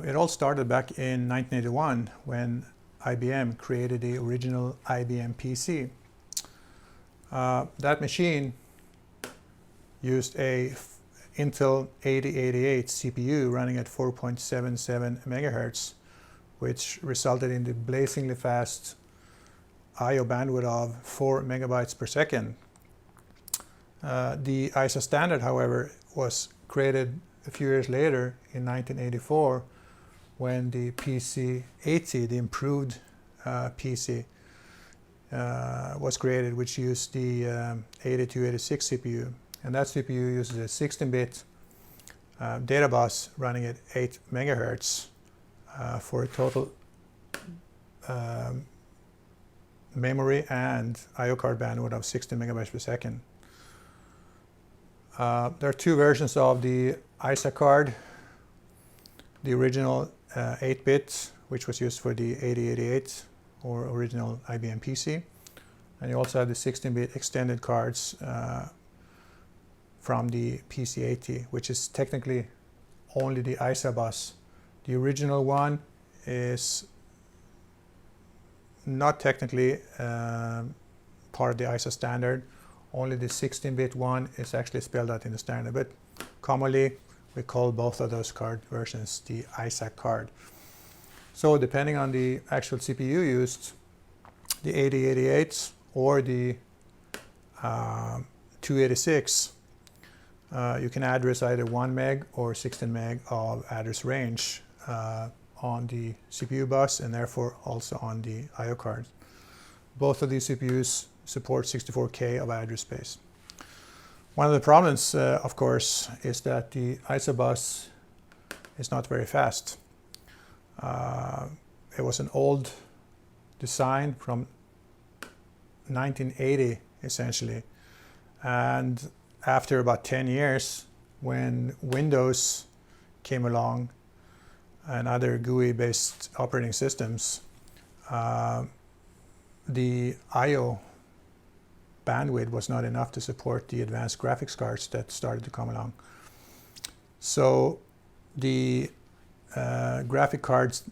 It all started back in 1981 when IBM created the original IBM PC. That machine used a Intel 8088 CPU running at 4.77 megahertz, which resulted in the blazingly fast I/O bandwidth of 4 megabytes per second. The ISA standard, however, was created a few years later in 1984 when the PC-80, the improved PC, was created, which used the 8286 CPU. And that CPU uses a 16-bit data bus running at 8 megahertz for a total memory and I/O card bandwidth of 16 megabytes per second. There are two versions of the ISA card. The original 8-bit, which was used for the 8088 or original IBM PC. And you also have the 16-bit extended cards from the PC-80, which is technically only the ISA bus. The original one is not technically part of the ISA standard. Only the 16-bit one is actually spelled out in the standard, but commonly we call both of those card versions the ISA card. So depending on the actual CPU used, the 8088 or the 286, you can address either 1 meg or 16 meg of address range on the CPU bus and therefore also on the I/O cards. Both of these CPUs support 64K of address space. One of the problems, of course, is that the ISA bus is not very fast. It was an old design from 1980, essentially. And after about 10 years, when Windows came along and other GUI-based operating systems, the I/O bandwidth was not enough to support the advanced graphics cards that started to come along. So the graphic cards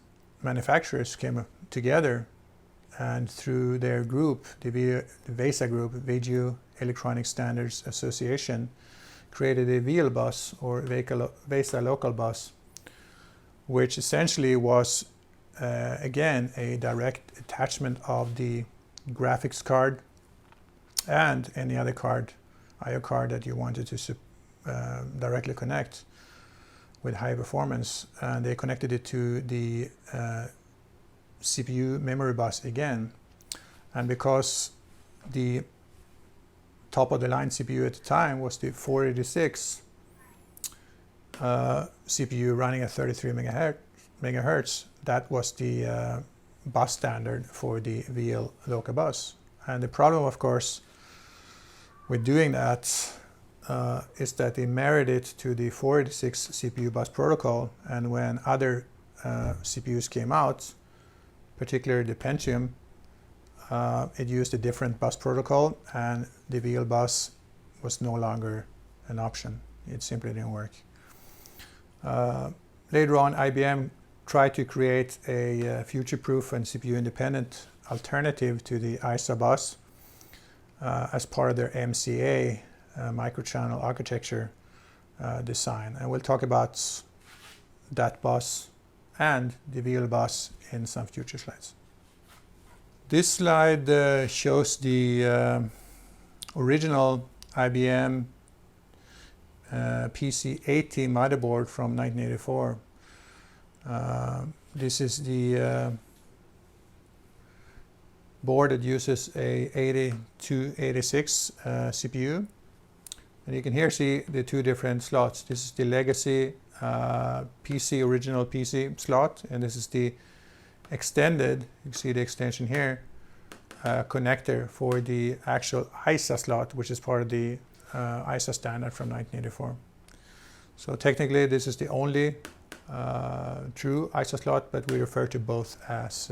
manufacturers came together and through their group, the VESA group, Video Electronic Standards Association, created a VL bus or VESA local bus, which essentially was again a direct attachment of the graphics card and any other card, I/O card that you wanted to directly connect with high performance, and they connected it to the CPU memory bus again. And because the top of the line CPU at the time was the 486 CPU running at 33 megahertz, that was the bus standard for the VL local bus. And the problem, of course, with doing that is that they married it to the 486 CPU bus protocol, and when other CPUs came out, particularly the Pentium, it used a different bus protocol, and the VL bus was no longer an option. It simply didn't work. Later on, IBM tried to create a future-proof and CPU-independent alternative to the ISA bus as part of their MCA microchannel architecture design. And we'll talk about that bus and the VL bus in some future slides. This slide shows the original IBM PC-80 motherboard from 1984. This is the board that uses a 8286 CPU. And you can here see the two different slots. This is the legacy original PC slot, and this is the extended, you can see the extension here, connector for the actual ISA slot, which is part of the ISA standard from 1984. So technically this is the only true ISA slot, but we refer to both as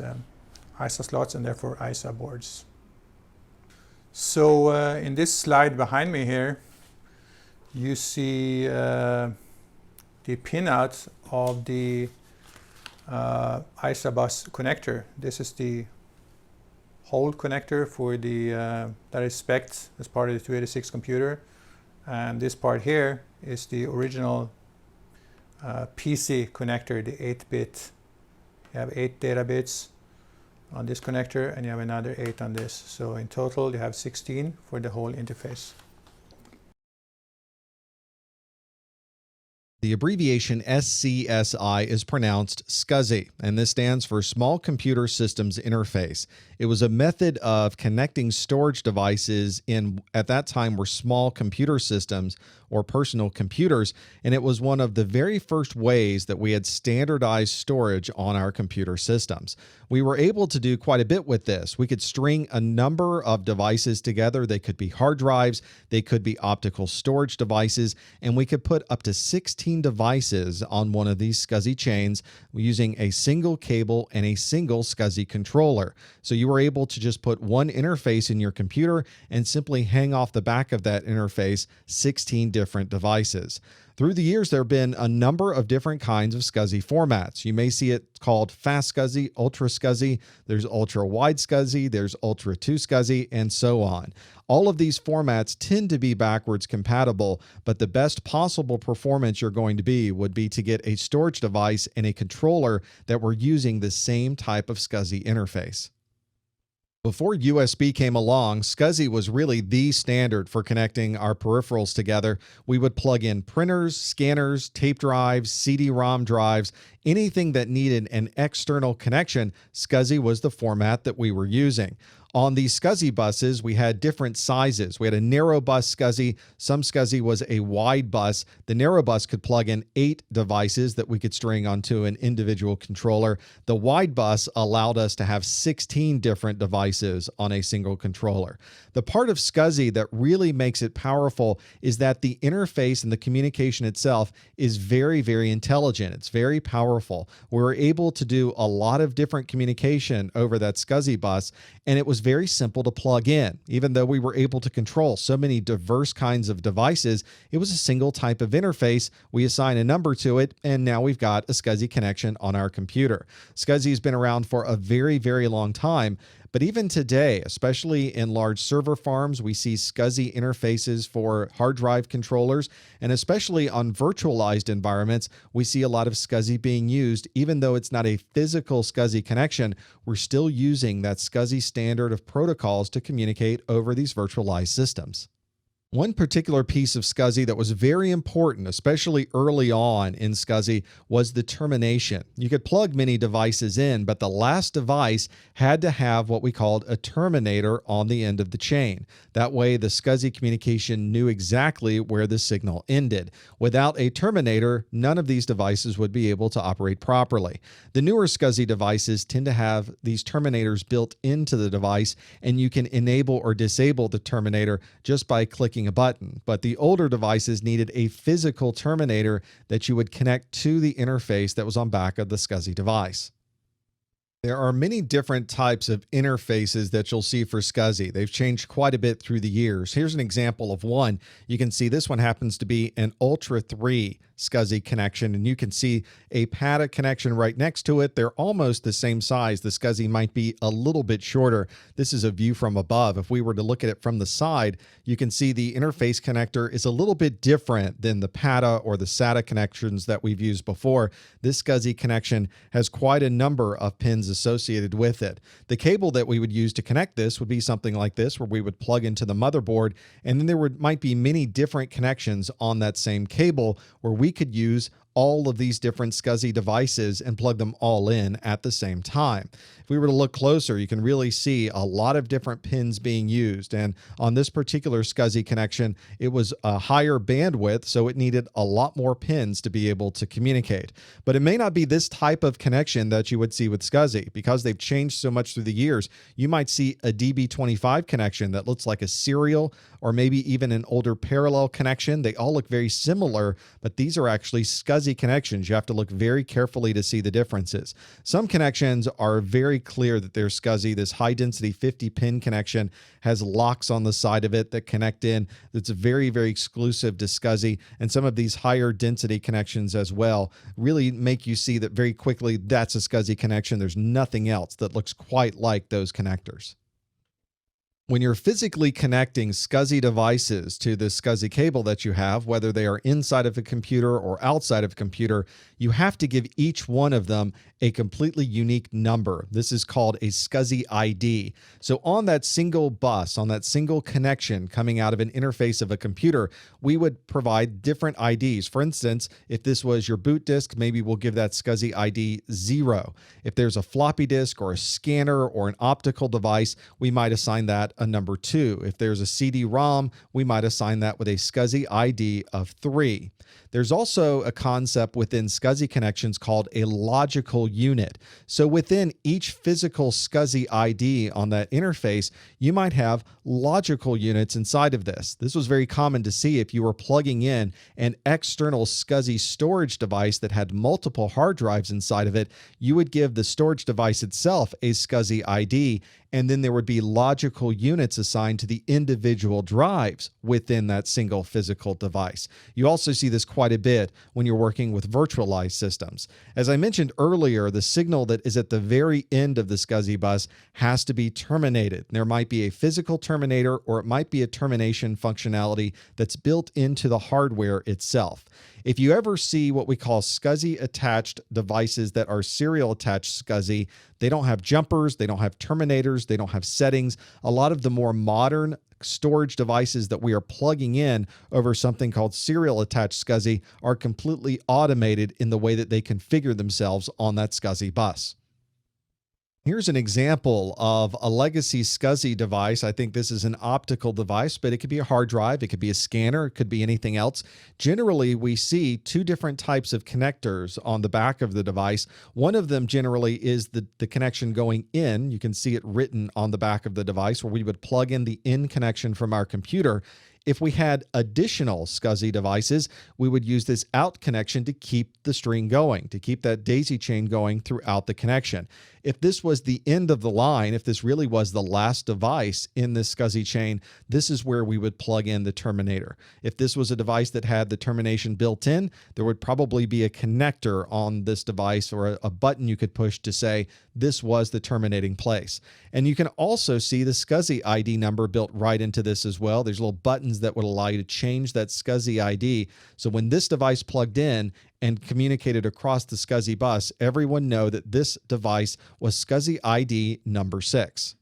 ISA slots and therefore ISA boards. So in this slide behind me here, you see the pinout of the ISA-bus connector. This is the hold connector for the that is spec'd as part of the 286 computer, and this part here is the original PC connector, the 8-bit. You have 8 data bits on this connector, and you have another 8 on this. So in total, you have 16 for the whole interface. The abbreviation SCSI is pronounced SCSI, and this stands for Small Computer Systems Interface. It was a method of connecting storage devices in, at that time, were small computer systems or personal computers, and it was one of the very first ways that we had standardized storage on our computer systems. We were able to do quite a bit with this. We could string a number of devices together. They could be hard drives, they could be optical storage devices, and we could put up to 16 devices on one of these SCSI chains using a single cable and a single SCSI controller. So you were able to just put one interface in your computer and simply hang off the back of that interface 16 different devices. Through the years, there have been a number of different kinds of SCSI formats. You may see it called fast SCSI, ultra SCSI, there's ultra wide SCSI, there's ultra 2 SCSI, and so on. All of these formats tend to be backwards compatible, but the best possible performance you're going to be would be to get a storage device and a controller that were using the same type of SCSI interface. Before USB came along, SCSI was really the standard for connecting our peripherals together. We would plug in printers, scanners, tape drives, CD-ROM drives, anything that needed an external connection. SCSI was the format that we were using. On these SCSI buses, we had different sizes. We had a narrow bus SCSI. Some SCSI was a wide bus. The narrow bus could plug in 8 devices that we could string onto an individual controller. The wide bus allowed us to have 16 different devices on a single controller. The part of SCSI that really makes it powerful is that the interface and the communication itself is very, very intelligent. It's very powerful. We were able to do a lot of different communication over that SCSI bus, and it was very simple to plug in. Even though we were able to control so many diverse kinds of devices, it was a single type of interface. We assign a number to it, and now we've got a SCSI connection on our computer. SCSI has been around for a very, very long time. But even today, especially in large server farms, we see SCSI interfaces for hard drive controllers, and especially on virtualized environments, we see a lot of SCSI being used. Even though it's not a physical SCSI connection, we're still using that SCSI standard of protocols to communicate over these virtualized systems. One particular piece of SCSI that was very important, especially early on in SCSI, was the termination. You could plug many devices in, but the last device had to have what we called a terminator on the end of the chain. That way, the SCSI communication knew exactly where the signal ended. Without a terminator, none of these devices would be able to operate properly. The newer SCSI devices tend to have these terminators built into the device, and you can enable or disable the terminator just by clicking a button. But the older devices needed a physical terminator that you would connect to the interface that was on back of the SCSI device. There are many different types of interfaces that you'll see for SCSI. They've changed quite a bit through the years. Here's an example of one. You can see this one happens to be an Ultra 3 SCSI connection, and you can see a PATA connection right next to it. They're almost the same size. The SCSI might be a little bit shorter. This is a view from above. If we were to look at it from the side, you can see the interface connector is a little bit different than the PATA or the SATA connections that we've used before. This SCSI connection has quite a number of pins associated with it. The cable that we would use to connect this would be something like this, where we would plug into the motherboard, and then there might be many different connections on that same cable where we could use all of these different SCSI devices and plug them all in at the same time. If we were to look closer, you can really see a lot of different pins being used. And on this particular SCSI connection, it was a higher bandwidth, so it needed a lot more pins to be able to communicate. But it may not be this type of connection that you would see with SCSI. Because they've changed so much through the years, you might see a DB25 connection that looks like a serial, or maybe even an older parallel connection. They all look very similar, but these are actually SCSI SCSI connections, you have to look very carefully to see the differences. Some connections are very clear that they're SCSI. This high-density 50-pin connection has locks on the side of it that connect in. That's very, very exclusive to SCSI. And some of these higher density connections as well really make you see that very quickly that's a SCSI connection. There's nothing else that looks quite like those connectors. When you're physically connecting SCSI devices to the SCSI cable that you have, whether they are inside of a computer or outside of a computer, you have to give each one of them a completely unique number. This is called a SCSI ID. So on that single bus, on that single connection coming out of an interface of a computer, we would provide different IDs. For instance, if this was your boot disk, maybe we'll give that SCSI ID 0. If there's a floppy disk or a scanner or an optical device, we might assign that a number 2. If there's a CD-ROM, we might assign that with a SCSI ID of 3. There's also a concept within SCSI connections called a logical unit. So within each physical SCSI ID on that interface, you might have logical units inside of this. This was very common to see if you were plugging in an external SCSI storage device that had multiple hard drives inside of it. You would give the storage device itself a SCSI ID, and then there would be logical units assigned to the individual drives within that single physical device. You also see this quite a bit when you're working with virtualized systems. As I mentioned earlier, the signal that is at the very end of the SCSI bus has to be terminated. There might be a physical terminator, or it might be a termination functionality that's built into the hardware itself. If you ever see what we call SCSI attached devices that are serial attached SCSI, they don't have jumpers, they don't have terminators, they don't have settings. A lot of the more modern storage devices that we are plugging in over something called serial attached SCSI are completely automated in the way that they configure themselves on that SCSI bus. Here's an example of a legacy SCSI device. I think this is an optical device, but it could be a hard drive, it could be a scanner, it could be anything else. Generally, we see two different types of connectors on the back of the device. One of them generally is the connection going in. You can see it written on the back of the device, where we would plug in the in connection from our computer. If we had additional SCSI devices, we would use this out connection to keep the string going, to keep that daisy chain going throughout the connection. If this was the end of the line, if this really was the last device in this SCSI chain, this is where we would plug in the terminator. If this was a device that had the termination built in, there would probably be a connector on this device, or a button you could push to say this was the terminating place. And you can also see the SCSI ID number built right into this as well. There's little buttons that would allow you to change that SCSI ID. So when this device plugged in and communicated across the SCSI bus, everyone know that this device was SCSI ID number 6.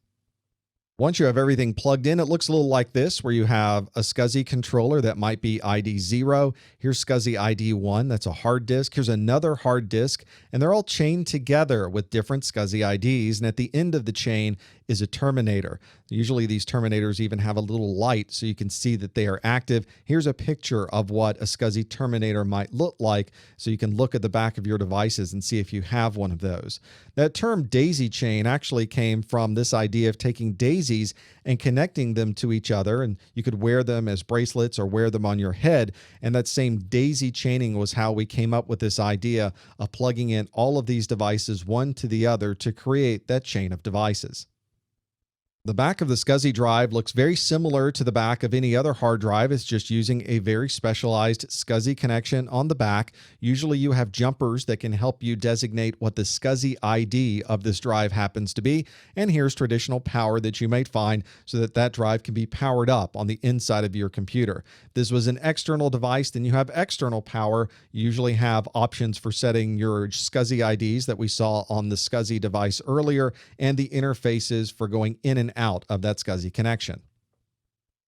Once you have everything plugged in, it looks a little like this, where you have a SCSI controller that might be ID 0. Here's SCSI ID 1. That's a hard disk. Here's another hard disk, and they're all chained together with different SCSI IDs. And at the end of the chain is a terminator. Usually these terminators even have a little light so you can see that they are active. Here's a picture of what a SCSI terminator might look like, so you can look at the back of your devices and see if you have one of those. That term daisy chain actually came from this idea of taking daisies and connecting them to each other, and you could wear them as bracelets or wear them on your head. And that same daisy chaining was how we came up with this idea of plugging in all of these devices one to the other to create that chain of devices. The back of the SCSI drive looks very similar to the back of any other hard drive. It's just using a very specialized SCSI connection on the back. Usually you have jumpers that can help you designate what the SCSI ID of this drive happens to be. And here's traditional power that you might find so that that drive can be powered up on the inside of your computer. If this was an external device, then you have external power. You usually have options for setting your SCSI IDs that we saw on the SCSI device earlier, and the interfaces for going in and out of that SCSI connection.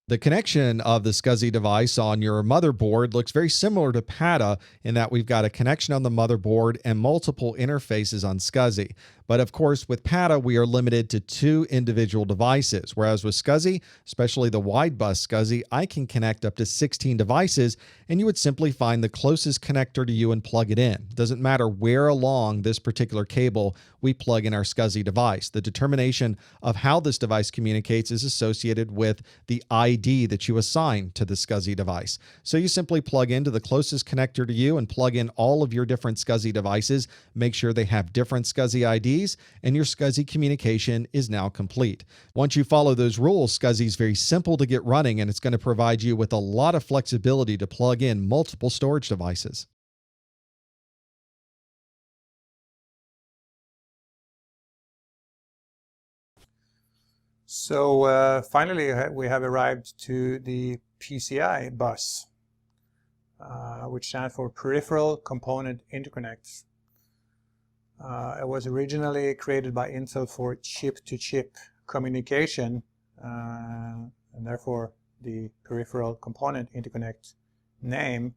The connection of the SCSI device on your motherboard looks very similar to PATA in that we've got a connection on the motherboard and multiple interfaces on SCSI. But of course, with PATA, we are limited to 2 individual devices, whereas with SCSI, especially the wide bus SCSI, I can connect up to 16 devices, and you would simply find the closest connector to you and plug it in. It doesn't matter where along this particular cable we plug in our SCSI device. The determination of how this device communicates is associated with the ID that you assign to the SCSI device. So you simply plug into the closest connector to you and plug in all of your different SCSI devices, make sure they have different SCSI IDs, and your SCSI communication is now complete. Once you follow those rules, SCSI is very simple to get running, and it's going to provide you with a lot of flexibility to plug in multiple storage devices. So finally, we have arrived to the PCI bus, which stands for Peripheral Component Interconnects. It was originally created by Intel for chip-to-chip communication, and therefore the Peripheral Component Interconnect name,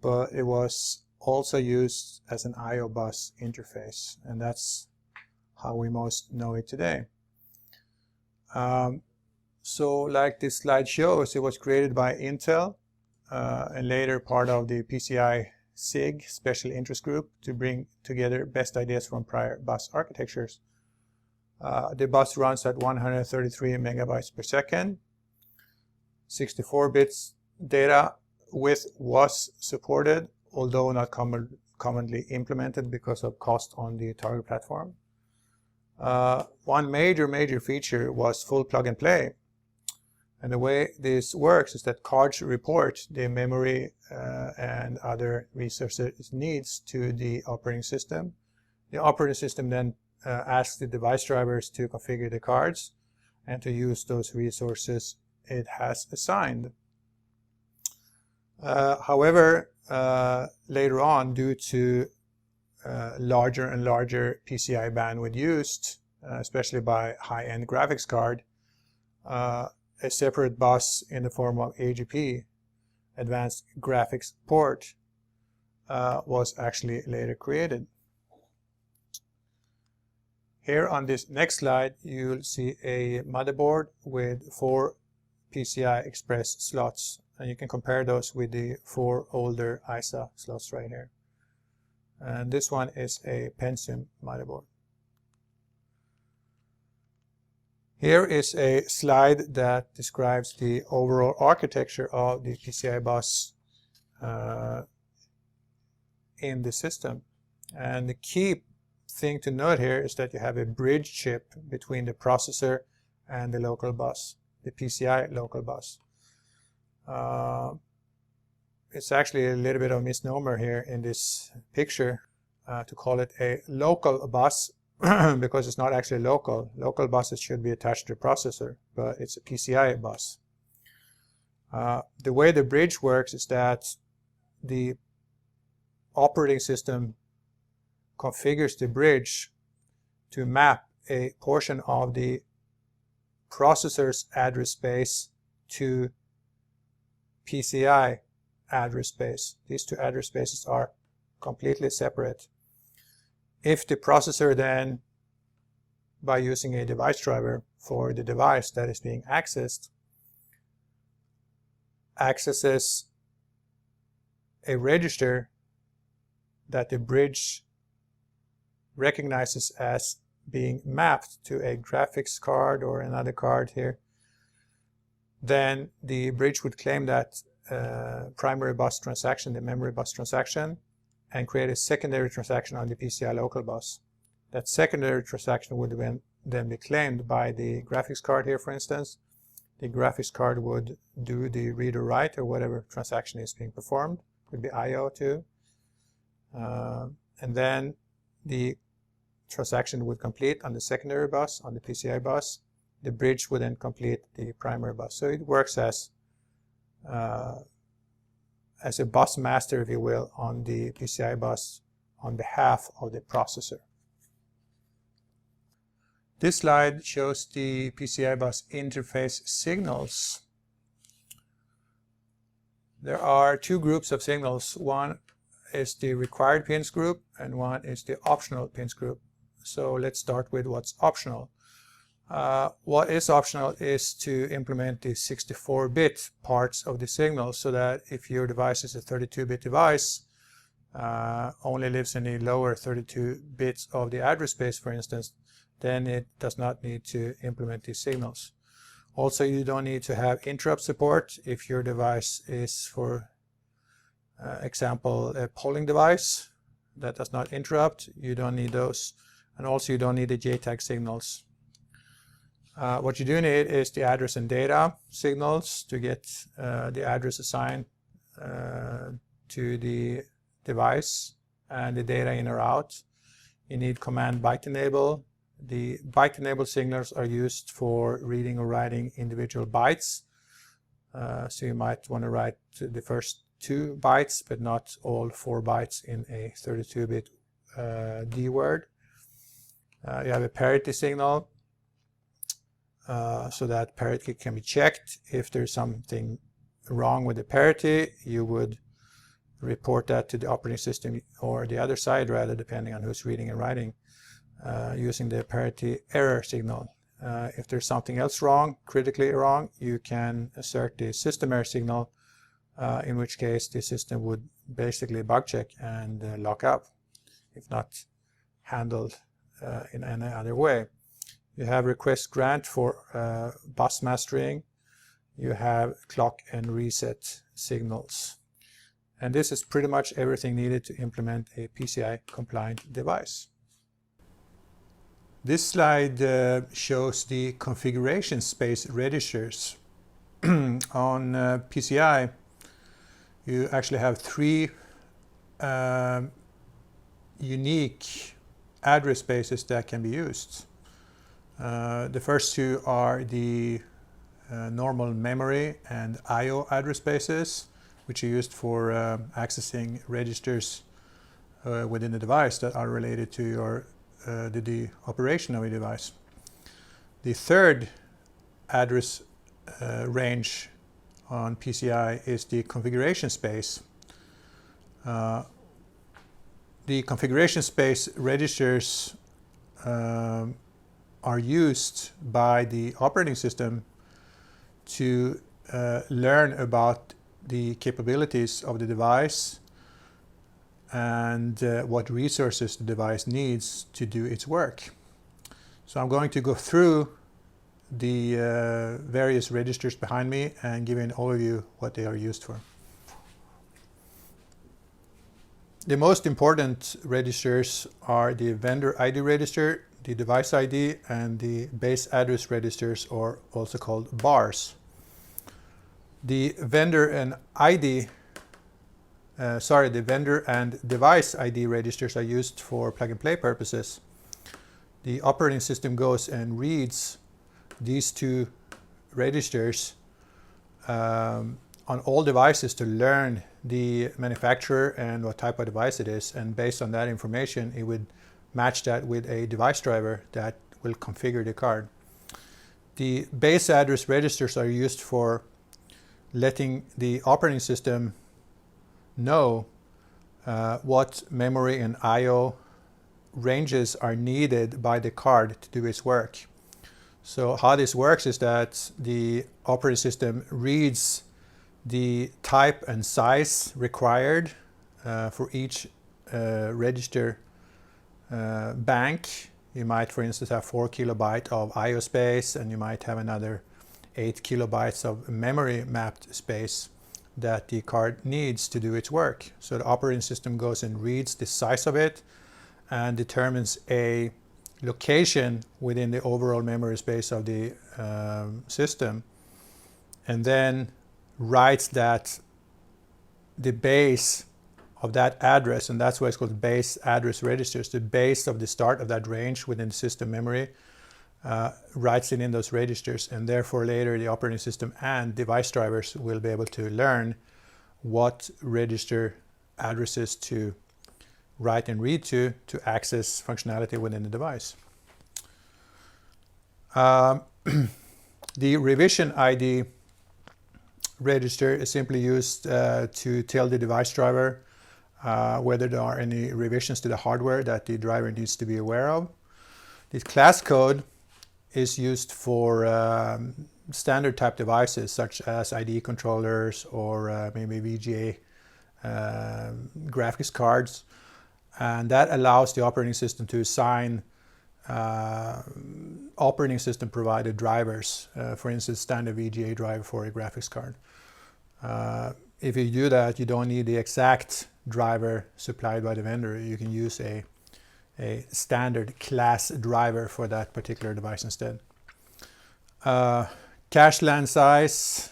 but it was also used as an I/O bus interface, and that's how we most know it today. So like this slide shows, it was created by Intel and later part of the PCI SIG, Special Interest Group, to bring together best ideas from prior bus architectures. The bus runs at 133 megabytes per second. 64 bits data width was supported, although not commonly implemented because of cost on the target platform. One major feature was full plug and play. And the way this works is that cards report the memory and other resources needs to the operating system. The operating system then asks the device drivers to configure the cards and to use those resources it has assigned. However, later on, due to larger and larger PCI bandwidth used, especially by high-end graphics card, a separate bus in the form of AGP, Advanced Graphics Port, was actually later created. Here on this next slide, you'll see a motherboard with 4 PCI Express slots, and you can compare those with the 4 older ISA slots right here. And this one is a Pentium motherboard. Here is a slide that describes the overall architecture of the PCI bus in the system. And the key thing to note here is that you have a bridge chip between the processor and the local bus, the PCI local bus. It's actually a little bit of a misnomer here in this picture to call it a local bus because it's not actually local. Local buses should be attached to the processor, but it's a PCI bus. The way the bridge works is that the operating system configures the bridge to map a portion of the processor's address space to PCI address space. These two address spaces are completely separate. If the processor then, by using a device driver for the device that is being accessed, accesses a register that the bridge recognizes as being mapped to a graphics card or another card here, then the bridge would claim that primary bus transaction, the memory bus transaction, and create a secondary transaction on the PCI local bus. That secondary transaction would then be claimed by the graphics card here, for instance. The graphics card would do the read or write or whatever transaction is being performed. Could be I/O too. And then the transaction would complete on the secondary bus, on the PCI bus. The bridge would then complete the primary bus. So it works as a bus master, if you will, on the PCI bus on behalf of the processor. This slide shows the PCI bus interface signals. There are 2 groups of signals. One is the required pins group and one is the optional pins group. So let's start with what's optional. What is optional is to implement the 64-bit parts of the signal, so that if your device is a 32-bit device, only lives in the lower 32 bits of the address space, for instance, then it does not need to implement these signals. Also, you don't need to have interrupt support if your device is, for example, a polling device that does not interrupt. You don't need those. And also, you don't need the JTAG signals. What you do need is the address and data signals to get the address assigned to the device and the data in or out. You need command byte enable. The byte enable signals are used for reading or writing individual bytes. So you might want to write the first 2 bytes, but not all 4 bytes in a 32-bit D word. You have a parity signal, so that parity can be checked. If there's something wrong with the parity, you would report that to the operating system or the other side, rather, depending on who's reading and writing, using the parity error signal. If there's something else wrong, critically wrong, you can assert the system error signal, in which case the system would basically bug check and lock up, if not handled in any other way. You have request grant for bus mastering. You have clock and reset signals. And this is pretty much everything needed to implement a PCI compliant device. This slide shows the configuration space registers. On PCI, you actually have 3 unique address spaces that can be used. The first 2 are the normal memory and I/O address spaces, which are used for accessing registers within the device that are related to your the operation of a device. The third address range on PCI is the configuration space. The configuration space registers are used by the operating system to learn about the capabilities of the device and what resources the device needs to do its work. So I'm going to go through the various registers behind me and give an overview what they are used for. The most important registers are the vendor ID register, the device ID, and the base address registers, or also called bars. The vendor and device ID registers are used for plug-and-play purposes. The operating system goes and reads these 2 registers on all devices to learn the manufacturer and what type of device it is, and based on that information, it would match that with a device driver that will configure the card. The base address registers are used for letting the operating system know what memory and I/O ranges are needed by the card to do its work. So how this works is that the operating system reads the type and size required for each register bank. You might, for instance, have 4 kilobytes of I/O space, and you might have another 8 kilobytes of memory mapped space that the card needs to do its work. So the operating system goes and reads the size of it and determines a location within the overall memory space of the system, and then writes that the base of that address, and that's why it's called base address registers, the base of the start of that range within the system memory, writes it in those registers, and therefore later the operating system and device drivers will be able to learn what register addresses to write and read to access functionality within the device. The revision ID register is simply used to tell the device driver whether there are any revisions to the hardware that the driver needs to be aware of. This class code is used for standard type devices such as IDE controllers or maybe VGA graphics cards, and that allows the operating system to assign operating system provided drivers, for instance standard VGA driver for a graphics card. If you do that, you don't need the exact driver supplied by the vendor. You can use a standard class driver for that particular device instead. Cache LAN size,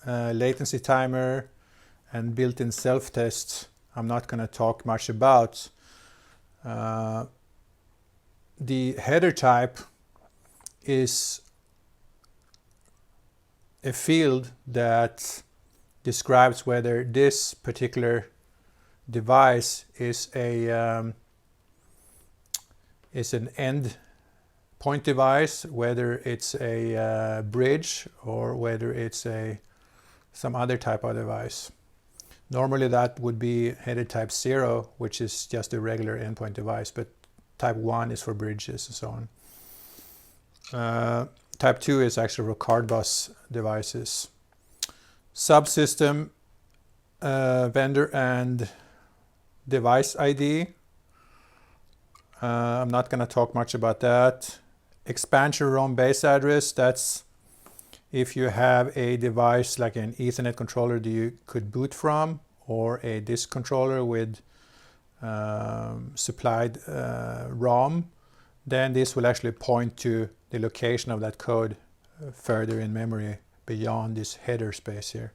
latency timer, and built-in self-test I'm not going to talk much about. The header type is a field that describes whether this particular device is an end point device, whether it's a bridge or whether it's some other type of device. Normally that would be header type 0, which is just a regular endpoint device, but type 1 is for bridges and so on. Type 2 is actually for card bus devices. Subsystem, vendor and device ID. I'm not going to talk much about that. Expansion ROM base address, that's if you have a device like an Ethernet controller that you could boot from, or a disk controller with supplied ROM, then this will actually point to the location of that code further in memory beyond this header space here.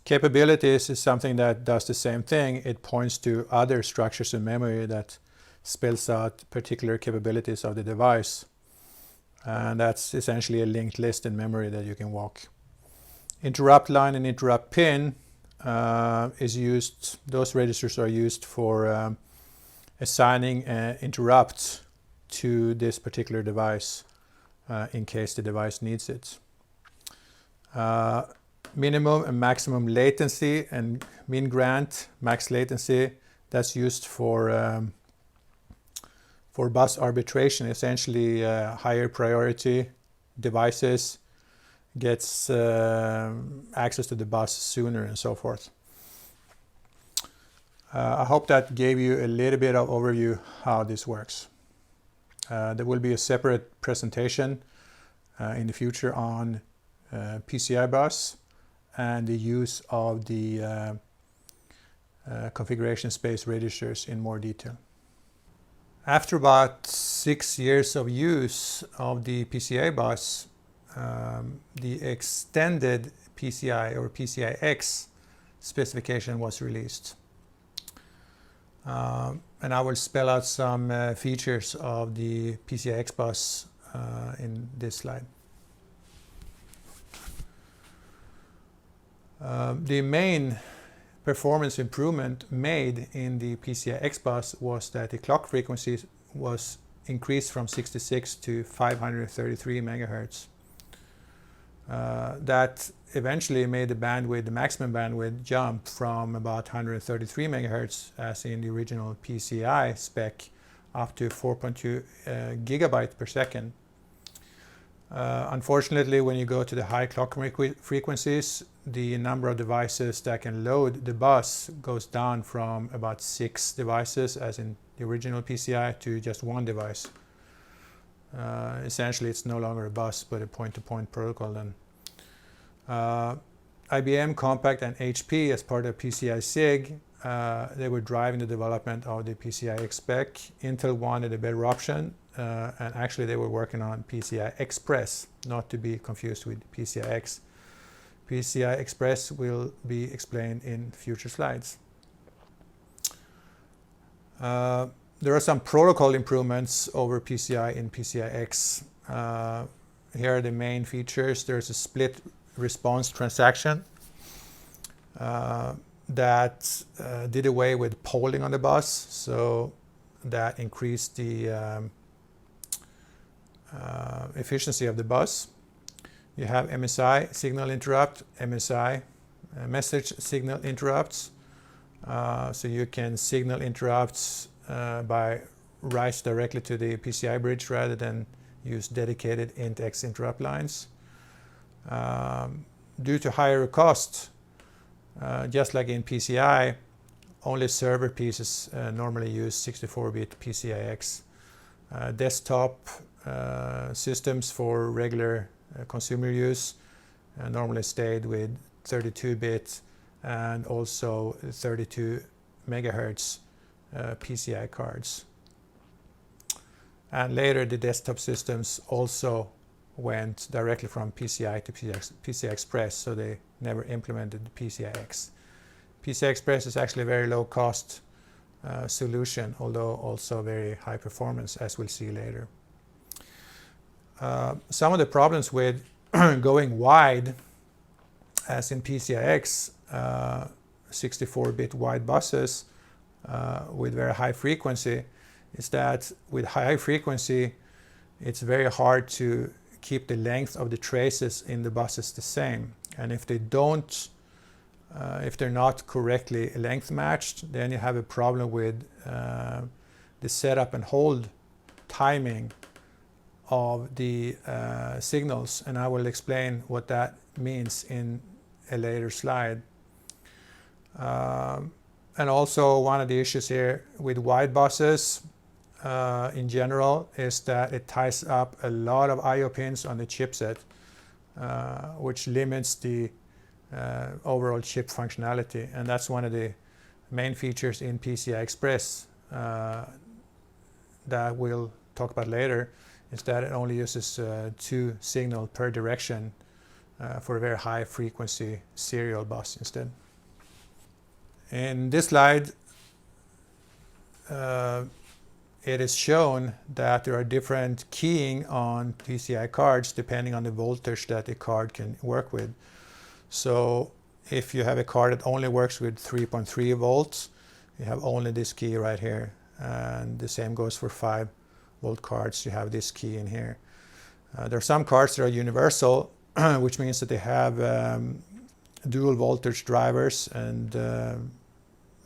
Capabilities is something that does the same thing. It points to other structures in memory that spells out particular capabilities of the device. And that's essentially a linked list in memory that you can walk. Interrupt line and interrupt pin is used, those registers are used for assigning interrupts to this particular device in case the device needs it. Minimum and maximum latency and min grant, max latency, that's used for bus arbitration. Essentially higher priority devices gets access to the bus sooner and so forth. I hope that gave you a little bit of overview how this works. There will be a separate presentation in the future on PCI bus and the use of the configuration space registers in more detail. After about 6 years of use of the PCI bus, the extended PCI or PCI-X specification was released. And I will spell out some features of the PCI-X bus in this slide. The main performance improvement made in the PCI-X bus was that the clock frequency was increased from 66 to 533 megahertz. That eventually made the maximum bandwidth jump from about 133 megahertz as in the original PCI spec up to 4.2 gigabytes per second. Unfortunately, when you go to the high clock frequencies, the number of devices that can load the bus goes down from about 6 devices as in the original PCI to just 1 device. Essentially, it's no longer a bus but a point-to-point protocol then. IBM, Compaq, and HP, as part of PCI SIG, they were driving the development of the PCI-X spec. Intel wanted a better option, and actually they were working on PCI Express, not to be confused with PCI-X. PCI Express will be explained in future slides. There are some protocol improvements over PCI in PCI-X. Here are the main features. There's a split response transaction that did away with polling on the bus, so that increased the efficiency of the bus. You have MSI, signal interrupt, MSI, message signal interrupts. So you can signal interrupts by writes directly to the PCI bridge rather than use dedicated int-x interrupt lines. Due to higher cost, just like in PCI, only server pieces normally use 64-bit PCIX. Desktop systems for regular consumer use normally stayed with 32-bit and also 32 megahertz PCI cards. And later the desktop systems also went directly from PCI to PCI Express, so they never implemented the PCIX. PCI Express is actually a very low cost solution, although also very high performance, as we'll see later. Some of the problems with going wide, as in PCIX, 64-bit wide buses with very high frequency, is that with high frequency it's very hard to keep the length of the traces in the buses the same, and if they don't if they're not correctly length matched, then you have a problem with the setup and hold timing of the signals, and I will explain what that means in a later slide. And also one of the issues here with wide buses in general is that it ties up a lot of I/O pins on the chipset, which limits the overall chip functionality, and that's one of the main features in PCI Express that we'll talk about later, is that it only uses 2 signals per direction for a very high frequency serial bus instead. In this slide it is shown that there are different keying on PCI cards depending on the voltage that the card can work with. So if you have a card that only works with 3.3 volts, you have only this key right here, and the same goes for 5-volt cards. You have this key in here. There are some cards that are universal, which means that they have dual voltage drivers and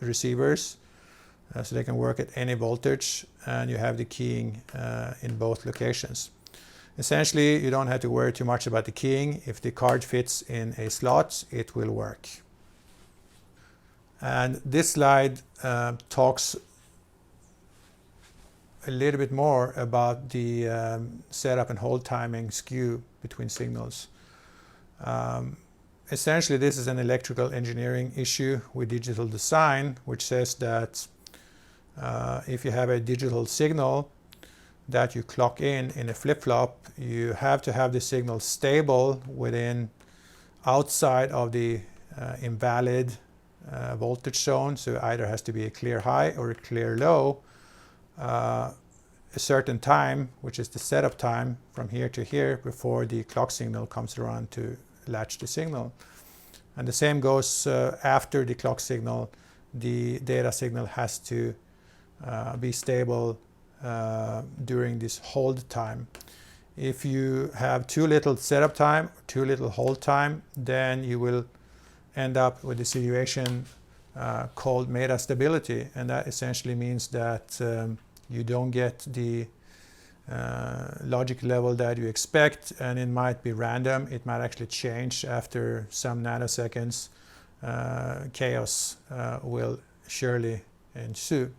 receivers, so they can work at any voltage, and you have the keying in both locations. Essentially, you don't have to worry too much about the keying. If the card fits in a slot, it will work. And this slide talks a little bit more about the setup and hold timing skew between signals. Essentially, this is an electrical engineering issue with digital design, which says that if you have a digital signal that you clock in a flip-flop, you have to have the signal stable within outside of the invalid voltage zone, so it either has to be a clear high or a clear low a certain time, which is the setup time from here to here before the clock signal comes around to latch the signal. And the same goes after the clock signal. The data signal has to be stable during this hold time. If you have too little setup time, too little hold time, then you will end up with a situation called metastability, and that essentially means that you don't get the logic level that you expect, and it might be random. It might actually change after some nanoseconds. Chaos will surely ensue.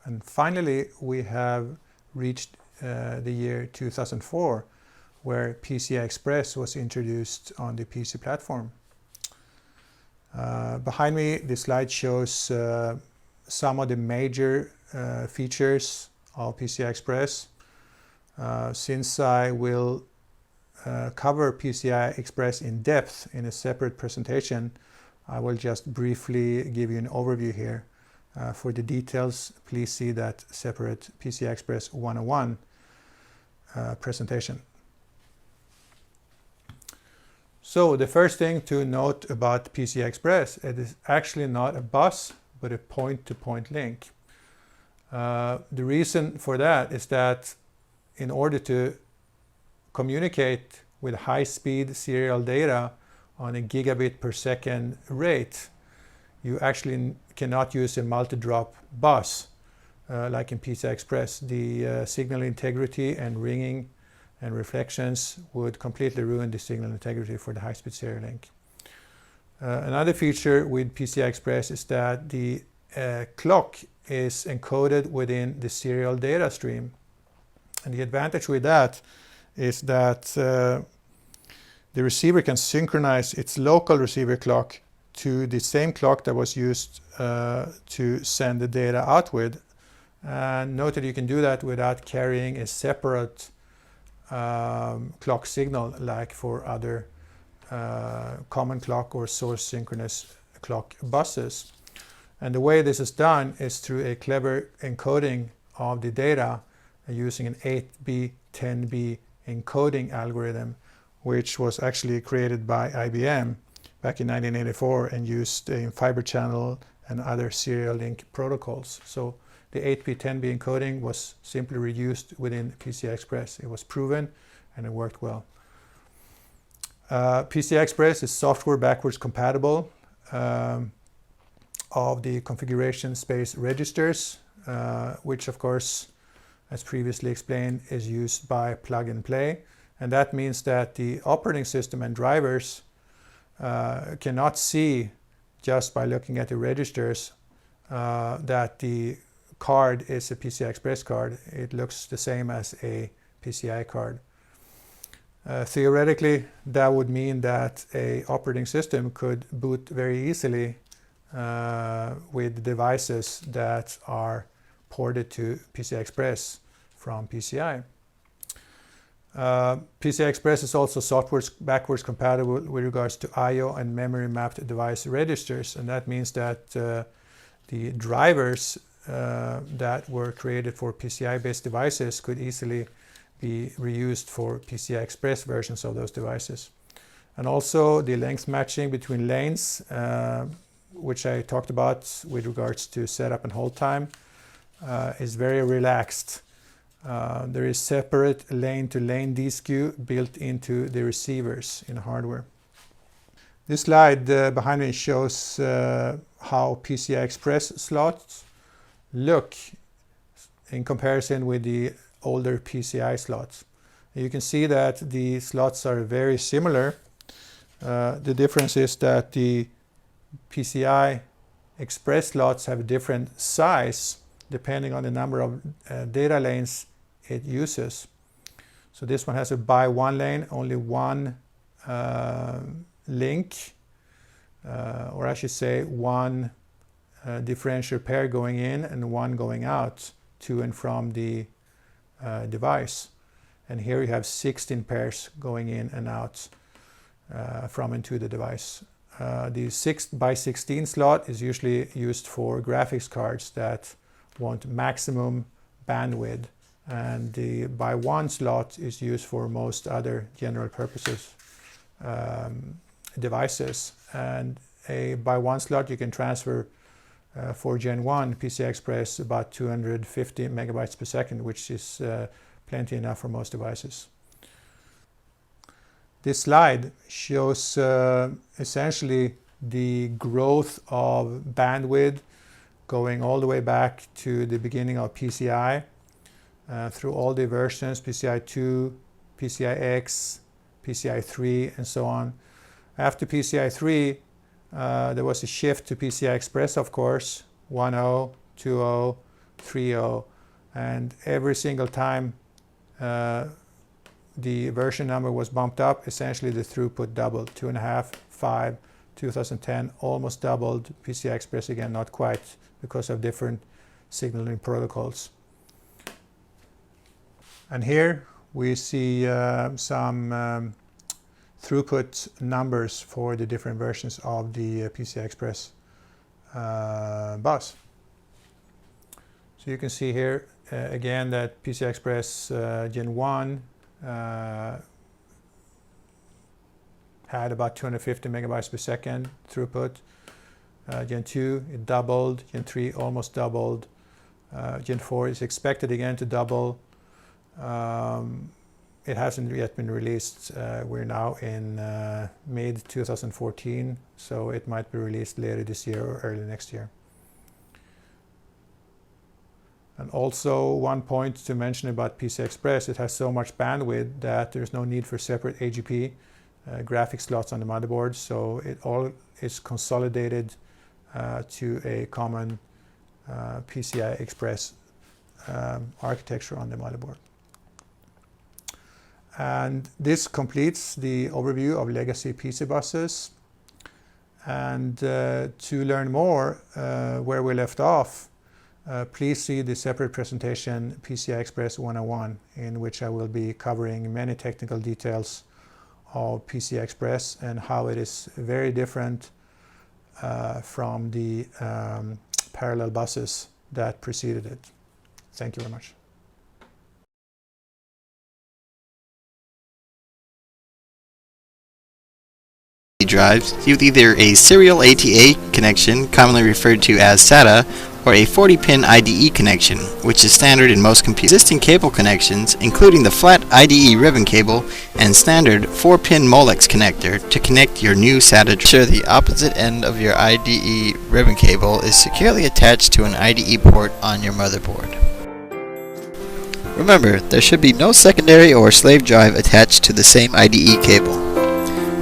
And finally, we have reached the year 2004, where PCI Express was introduced on the PC platform. Behind me, the slide shows some of the major features of PCI Express. Since I will cover PCI Express in depth in a separate presentation, I will just briefly give you an overview here. For the details, please see that separate PCI Express 101 presentation. So the first thing to note about PCI Express, it is actually not a bus, but a point-to-point link. The reason for that is that in order to communicate with high-speed serial data on a gigabit per second rate, you actually cannot use a multi-drop bus. like in PCI Express. The signal integrity and ringing and reflections would completely ruin the signal integrity for the high-speed serial link. Another feature with PCI Express is that the clock is encoded within the serial data stream. And the advantage with that is that the receiver can synchronize its local receiver clock to the same clock that was used to send the data out with. And note that you can do that without carrying a separate clock signal like for other common clock or source synchronous clock buses. And the way this is done is through a clever encoding of the data using an 8B 10B encoding algorithm, which was actually created by IBM back in 1984 and used in fiber channel and other serial link protocols. So the 8B 10B encoding was simply reused within PCI Express. It was proven and it worked well. PCI Express is software backwards compatible of the configuration space registers, which of course, as previously explained, is used by plug and play. And that means that the operating system and drivers cannot see, just by looking at the registers, that the card is a PCI Express card. It looks the same as a PCI card. Theoretically, that would mean that an operating system could boot very easily with devices that are ported to PCI Express from PCI. PCI Express is also software backwards compatible with regards to I/O and memory mapped device registers, and that means that the drivers that were created for PCI-based devices could easily be reused for PCI Express versions of those devices. And also the length matching between lanes, which I talked about with regards to setup and hold time, is very relaxed. There is separate lane-to-lane DSKU built into the receivers in hardware. This slide behind me shows how PCI Express slots look in comparison with the older PCI slots. You can see that the slots are very similar. The difference is that the PCI Express slots have a different size depending on the number of data lanes it uses. So this one has a by one lane, only one link, or I should say one differential pair going in and one going out to and from the device. And here you have 16 pairs going in and out from and to the device. The 6x16 slot is usually used for graphics cards that want maximum bandwidth, and the by one slot is used for most other general purposes devices. And a by one slot you can transfer for Gen 1 PCI Express about 250 megabytes per second, which is plenty enough for most devices. This slide shows essentially the growth of bandwidth going all the way back to the beginning of PCI through all the versions, PCI 2, PCI X, PCI 3, and so on. After PCI 3, there was a shift to PCI Express, of course, 1.0, 2.0, 3.0, and every single time the version number was bumped up, essentially the throughput doubled. 2.5, 5, 2010 almost doubled. PCI Express again, not quite, because of different signaling protocols. And here we see some throughput numbers for the different versions of the PCI Express bus. So you can see here again that PCI Express Gen 1 had about 250 megabytes per second throughput. Gen 2, it doubled. Gen 3 almost doubled. Gen 4 is expected again to double. It hasn't yet been released. We're now in mid 2014, so it might be released later this year or early next year. And also one point to mention about PCI Express, it has so much bandwidth that there's no need for separate AGP graphic slots on the motherboard, so it all is consolidated to a common PCI Express architecture on the motherboard. And this completes the overview of legacy PC buses. And to learn more where we left off, please see the separate presentation PCI Express 101, in which I will be covering many technical details of PCI Express and how it is very different from the parallel buses that preceded it. Thank you very much. Drives use either a serial ATA connection, commonly referred to as SATA, or a 40-pin IDE connection, which is standard in most existing cable connections, including the flat IDE ribbon cable and standard 4-pin Molex connector to connect your new SATA. Ensure the opposite end of your IDE ribbon cable is securely attached to an IDE port on your motherboard. Remember, there should be no secondary or slave drive attached to the same IDE cable.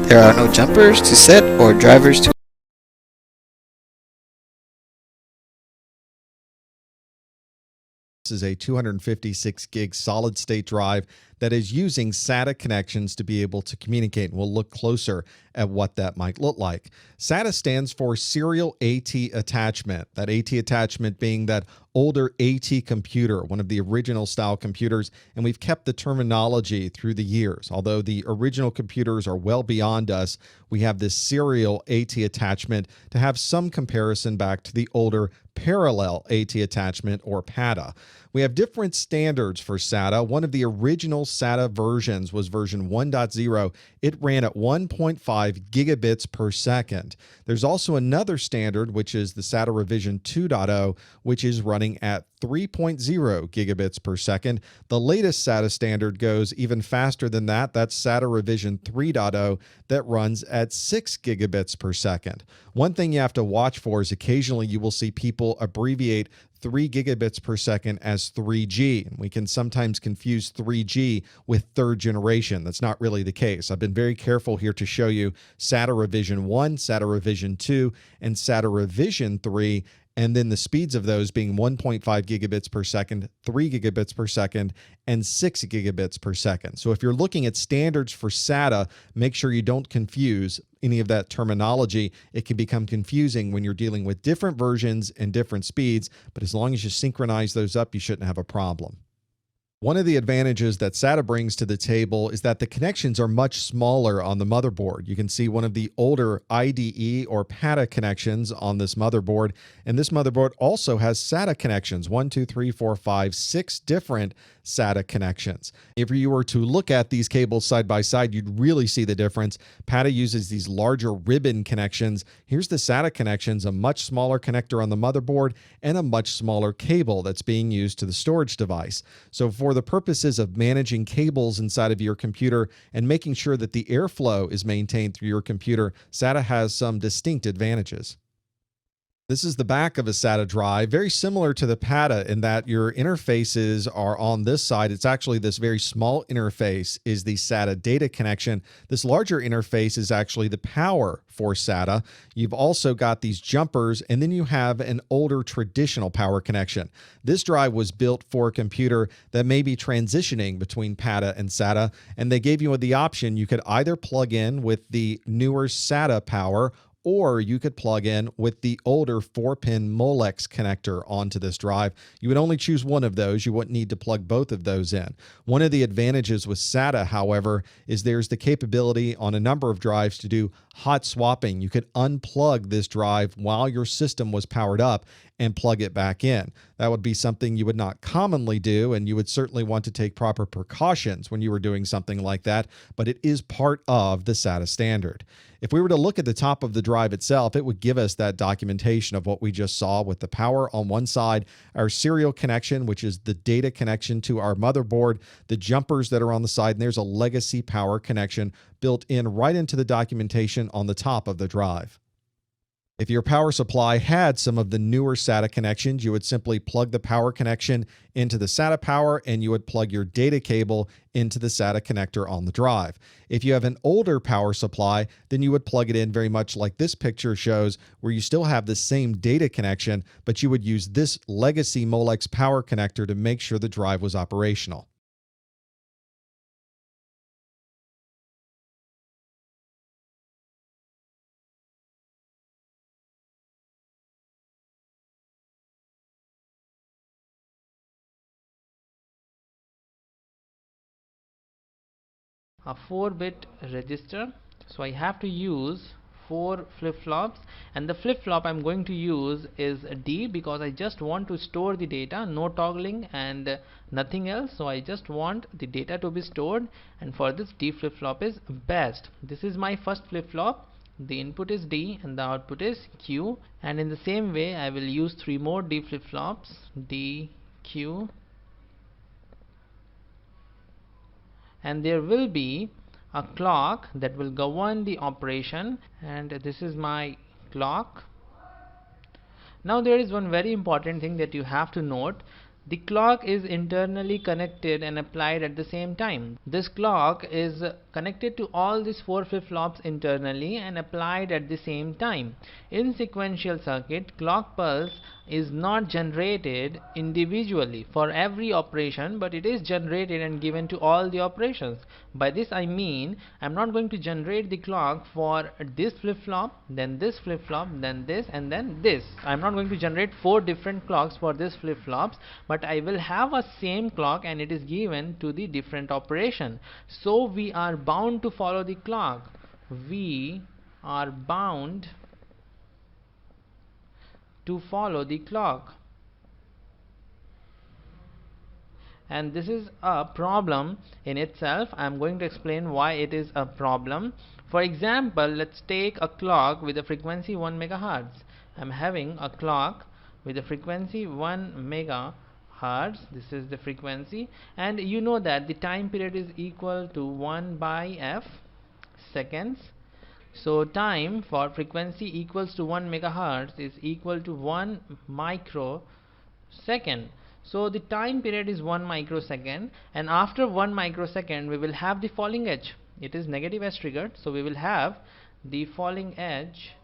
There are no jumpers to set or drivers to. This is a 256 gig solid state drive that is using SATA connections to be able to communicate. And we'll look closer at what that might look like. SATA stands for serial AT attachment. That AT attachment being that older AT computer, one of the original style computers, and we've kept the terminology through the years. Although the original computers are well beyond us, we have this serial AT attachment to have some comparison back to the older parallel AT attachment, or PATA. We have different standards for SATA. One of the original SATA versions was version 1.0. It ran at 1.5 gigabits per second. There's also another standard, which is the SATA revision 2.0, which is running at 3.0 gigabits per second. The latest SATA standard goes even faster than that. That's SATA revision 3.0 that runs at 6 gigabits per second. One thing you have to watch for is occasionally you will see people abbreviate 3 gigabits per second as 3G. We can sometimes confuse 3G with third generation. That's not really the case. I've been very careful here to show you SATA revision 1, SATA revision 2, and SATA revision 3, and then the speeds of those being 1.5 gigabits per second, 3 gigabits per second, and 6 gigabits per second. So if you're looking at standards for SATA, make sure you don't confuse any of that terminology. It can become confusing when you're dealing with different versions and different speeds, but as long as you synchronize those up, you shouldn't have a problem. One of the advantages that SATA brings to the table is that the connections are much smaller on the motherboard. You can see one of the older IDE or PATA connections on this motherboard, and this motherboard also has SATA connections, 1, 2, 3, 4, 5, 6 different SATA connections. If you were to look at these cables side by side, you'd really see the difference. PATA uses these larger ribbon connections. Here's the SATA connections, a much smaller connector on the motherboard and a much smaller cable that's being used to the storage device. So for the purposes of managing cables inside of your computer and making sure that the airflow is maintained through your computer, SATA has some distinct advantages. This is the back of a SATA drive, very similar to the PATA in that your interfaces are on this side. It's actually this very small interface is the SATA data connection. This larger interface is actually the power for SATA. You've also got these jumpers, and then you have an older traditional power connection. This drive was built for a computer that may be transitioning between PATA and SATA, and they gave you the option you could either plug in with the newer SATA power, or you could plug in with the older 4-pin Molex connector onto this drive. You would only choose one of those. You wouldn't need to plug both of those in. One of the advantages with SATA, however, is there's the capability on a number of drives to do hot swapping. You could unplug this drive while your system was powered up and plug it back in. That would be something you would not commonly do, and you would certainly want to take proper precautions when you were doing something like that, but it is part of the SATA standard. If we were to look at the top of the drive itself, it would give us that documentation of what we just saw with the power on one side, our serial connection, which is the data connection to our motherboard, the jumpers that are on the side, and there's a legacy power connection built in right into the documentation on the top of the drive. If your power supply had some of the newer SATA connections, you would simply plug the power connection into the SATA power and you would plug your data cable into the SATA connector on the drive. If you have an older power supply, then you would plug it in very much like this picture shows, where you still have the same data connection, but you would use this legacy Molex power connector to make sure the drive was operational. A 4-bit register, so I have to use 4 flip-flops, and the flip-flop I'm going to use is D because I just want to store the data, no toggling and nothing else. So I just want the data to be stored, and for this D flip-flop is best. This is my first flip-flop. The input is D and the output is Q, and in the same way I will use 3 more D flip-flops, D, Q, and there will be a clock that will govern the operation, and this is my clock. Now there is one very important thing that you have to note. The clock is internally connected and applied at the same time. This clock is connected to all these 4 flip-flops internally and applied at the same time. In sequential circuit, clock pulse is not generated individually for every operation, but it is generated and given to all the operations. By this I mean, I'm not going to generate the clock for this flip-flop, then this flip-flop, then this, and then this. I'm not going to generate 4 different clocks for this flip-flops, but I will have a same clock and it is given to the different operation. So we are bound to follow the clock. We are bound to follow the clock, and this is a problem in itself. I'm going to explain why it is a problem. For example, let's take a clock with a frequency 1 megahertz. I'm having a clock with a frequency 1 megahertz. This is the frequency, and you know that the time period is equal to 1 by f seconds. So time for frequency equals to 1 megahertz is equal to 1 microsecond. So the time period is 1 microsecond, and after 1 microsecond we will have the falling edge. It is negative as triggered, so we will have the falling edge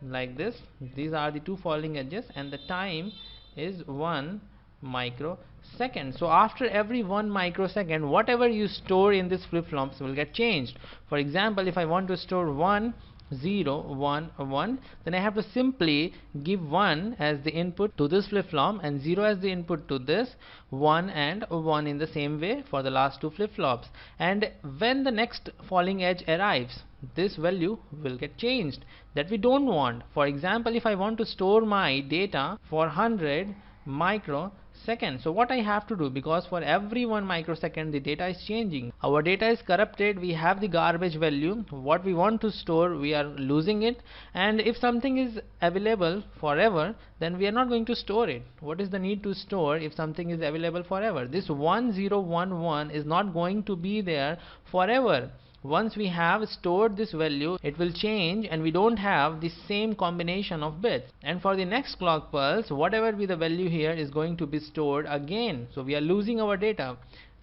like this. These are the 2 falling edges, and the time is 1 microsecond. So after every 1 microsecond, whatever you store in this flip-flops will get changed. For example, if I want to store 1, 0, 1, 1, then I have to simply give 1 as the input to this flip-flop and 0 as the input to this, 1 and 1 in the same way for the last 2 flip-flops. And when the next falling edge arrives, this value will get changed, that we don't want. For example, if I want to store my data for 100 microseconds, so what I have to do, because for every 1 microsecond the data is changing, our data is corrupted, we have the garbage value, what we want to store we are losing it, and if something is available forever, then we are not going to store it. What is the need to store if something is available forever? This 1011 is not going to be there forever. Once we have stored this value, it will change and we don't have the same combination of bits, and for the next clock pulse, whatever be the value here is going to be stored again. So we are losing our data.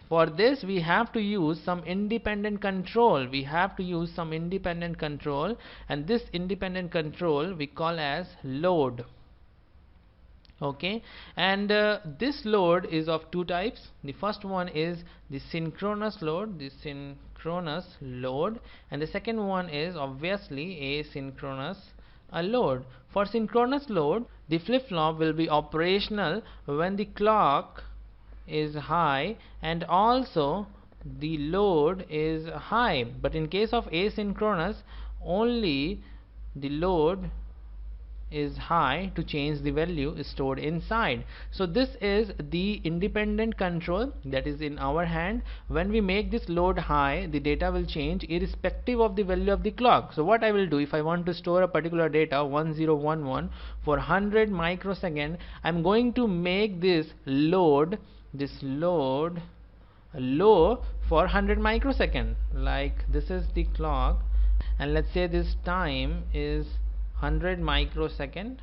For this we have to use some independent control. And this independent control we call as load. Okay, and this load is of 2 types. The first one is the synchronous load, and the second one is obviously asynchronous load. For synchronous load, the flip-flop will be operational when the clock is high and also the load is high, but in case of asynchronous, only the load is high to change the value stored inside. So this is the independent control that is in our hand. When we make this load high, the data will change irrespective of the value of the clock. So what I will do, if I want to store a particular data 1011 for 100 microsecond, I'm going to make this load low for 100 microsecond. Like this is the clock, and let's say this time is 100 microsecond.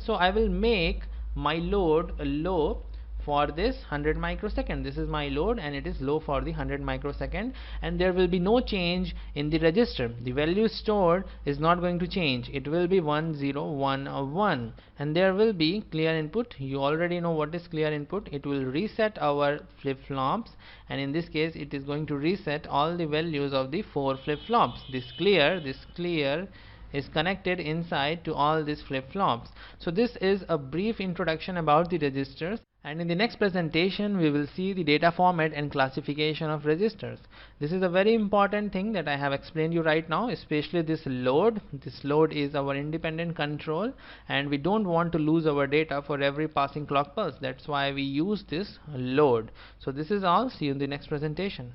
So I will make my load low for this 100 microsecond. This is my load and it is low for the 100 microsecond, and there will be no change in the register. The value stored is not going to change. It will be 1011, and there will be clear input. You already know what is clear input. It will reset our flip-flops, and in this case it is going to reset all the values of the 4 flip-flops. This clear is connected inside to all these flip-flops. So this is a brief introduction about the registers, and in the next presentation we will see the data format and classification of registers. This is a very important thing that I have explained you right now, especially this load. This load is our independent control, and we don't want to lose our data for every passing clock pulse. That's why we use this load. So this is all. See you in the next presentation.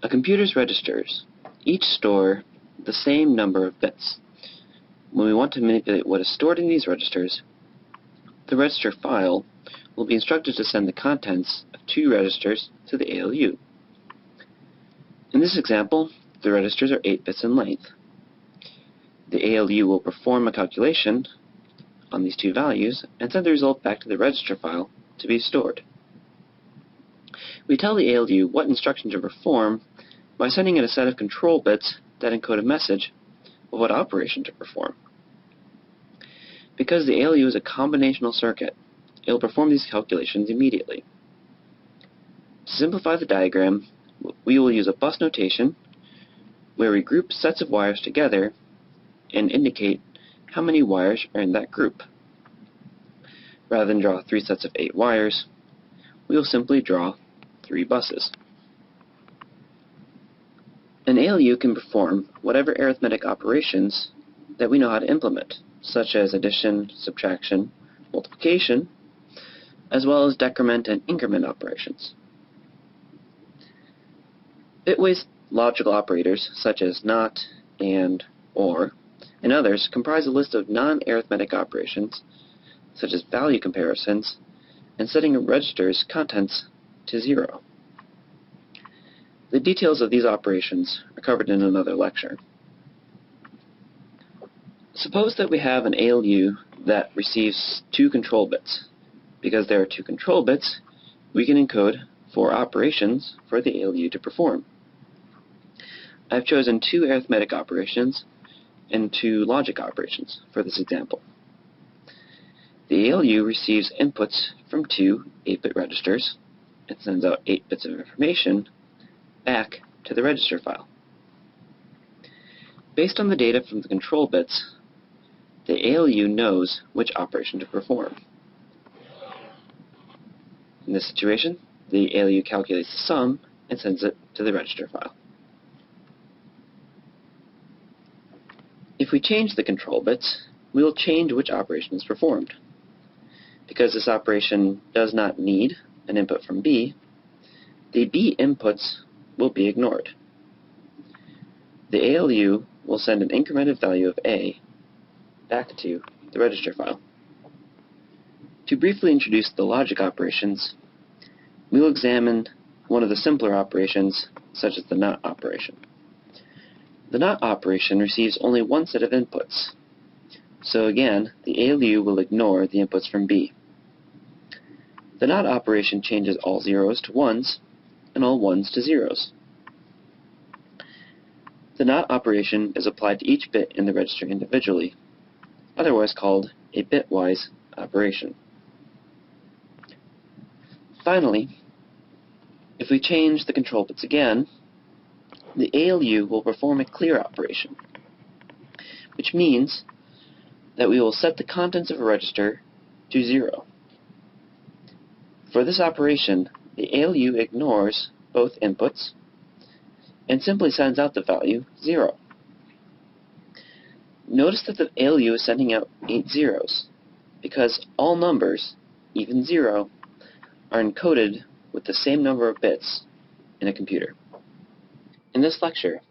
A computer's registers each store the same number of bits. When we want to manipulate what is stored in these registers, the register file will be instructed to send the contents of 2 registers to the ALU. In this example, the registers are 8 bits in length. The ALU will perform a calculation on these 2 values and send the result back to the register file to be stored. We tell the ALU what instruction to perform by sending it a set of control bits that encode a message of what operation to perform. Because the ALU is a combinational circuit, it will perform these calculations immediately. To simplify the diagram, we will use a bus notation where we group sets of wires together and indicate how many wires are in that group. Rather than draw 3 sets of 8 wires, we will simply draw 3 buses. An ALU can perform whatever arithmetic operations that we know how to implement, such as addition, subtraction, multiplication, as well as decrement and increment operations. Bitwise logical operators, such as not, and, or, and others, comprise a list of non-arithmetic operations, such as value comparisons, and setting a register's contents to 0. The details of these operations are covered in another lecture. Suppose that we have an ALU that receives 2 control bits. Because there are 2 control bits, we can encode 4 operations for the ALU to perform. I've chosen 2 arithmetic operations and 2 logic operations for this example. The ALU receives inputs from 2 8-bit registers and sends out 8 bits of information back to the register file. Based on the data from the control bits, the ALU knows which operation to perform. In this situation, the ALU calculates the sum and sends it to the register file. If we change the control bits, we will change which operation is performed. Because this operation does not need an input from B, the B inputs will be ignored. The ALU will send an incremented value of A back to the register file. To briefly introduce the logic operations, we will examine one of the simpler operations, such as the NOT operation. The NOT operation receives only one set of inputs, so again, the ALU will ignore the inputs from B. The NOT operation changes all zeros to ones and all ones to zeros. The NOT operation is applied to each bit in the register individually, otherwise called a bitwise operation. Finally, if we change the control bits again, the ALU will perform a clear operation, which means that we will set the contents of a register to 0. For this operation, the ALU ignores both inputs and simply sends out the value 0. Notice that the ALU is sending out 8 zeros, because all numbers, even 0, are encoded with the same number of bits in a computer. In this lecture,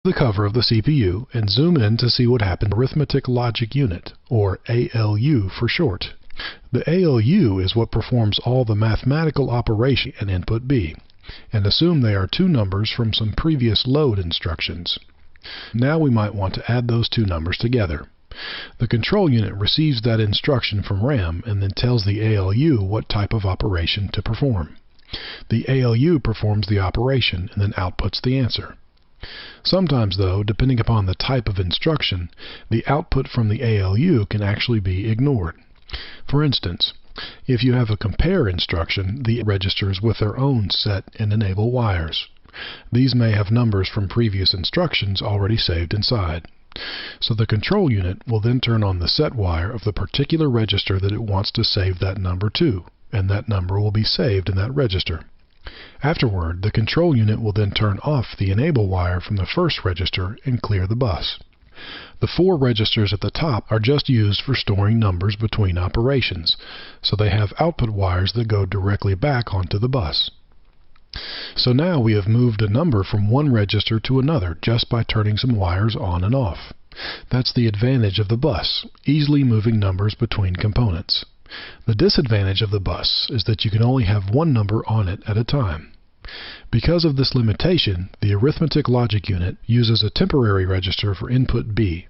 the cover of the CPU and zoom in to see what happened to Arithmetic Logic Unit, or ALU for short. The ALU is what performs all the mathematical operation in input B, and assume they are 2 numbers from some previous load instructions. Now we might want to add those 2 numbers together. The control unit receives that instruction from RAM and then tells the ALU what type of operation to perform. The ALU performs the operation and then outputs the answer. Sometimes, though, depending upon the type of instruction, the output from the ALU can actually be ignored. For instance, if you have a compare instruction, the registers with their own set and enable wires. These may have numbers from previous instructions already saved inside. So the control unit will then turn on the set wire of the particular register that it wants to save that number to, and that number will be saved in that register. Afterward, the control unit will then turn off the enable wire from the first register and clear the bus. The 4 registers at the top are just used for storing numbers between operations, so they have output wires that go directly back onto the bus. So now we have moved a number from one register to another just by turning some wires on and off. That's the advantage of the bus, easily moving numbers between components. The disadvantage of the bus is that you can only have one number on it at a time. Because of this limitation, the Arithmetic Logic Unit uses a temporary register for input B.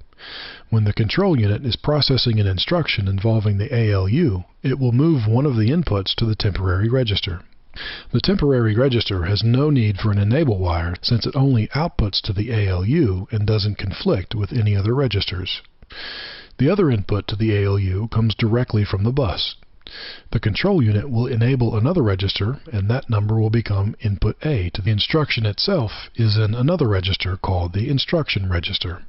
When the control unit is processing an instruction involving the ALU, it will move one of the inputs to the temporary register. The temporary register has no need for an enable wire since it only outputs to the ALU and doesn't conflict with any other registers. The other input to the ALU comes directly from the bus. The control unit will enable another register, and that number will become input A to the instruction itself is in another register called the instruction register.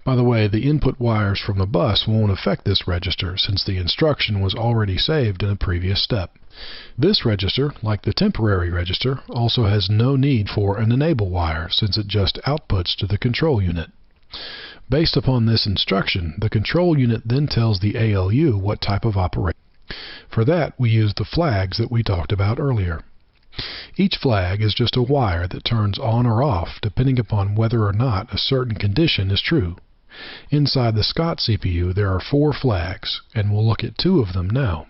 By the way, the input wires from the bus won't affect this register since the instruction was already saved in a previous step. This register, like the temporary register, also has no need for an enable wire since it just outputs to the control unit. Based upon this instruction, the control unit then tells the ALU what type of operation. For that, we use the flags that we talked about earlier. Each flag is just a wire that turns on or off depending upon whether or not a certain condition is true. Inside the Scott CPU there are 4 flags, and we'll look at 2 of them now.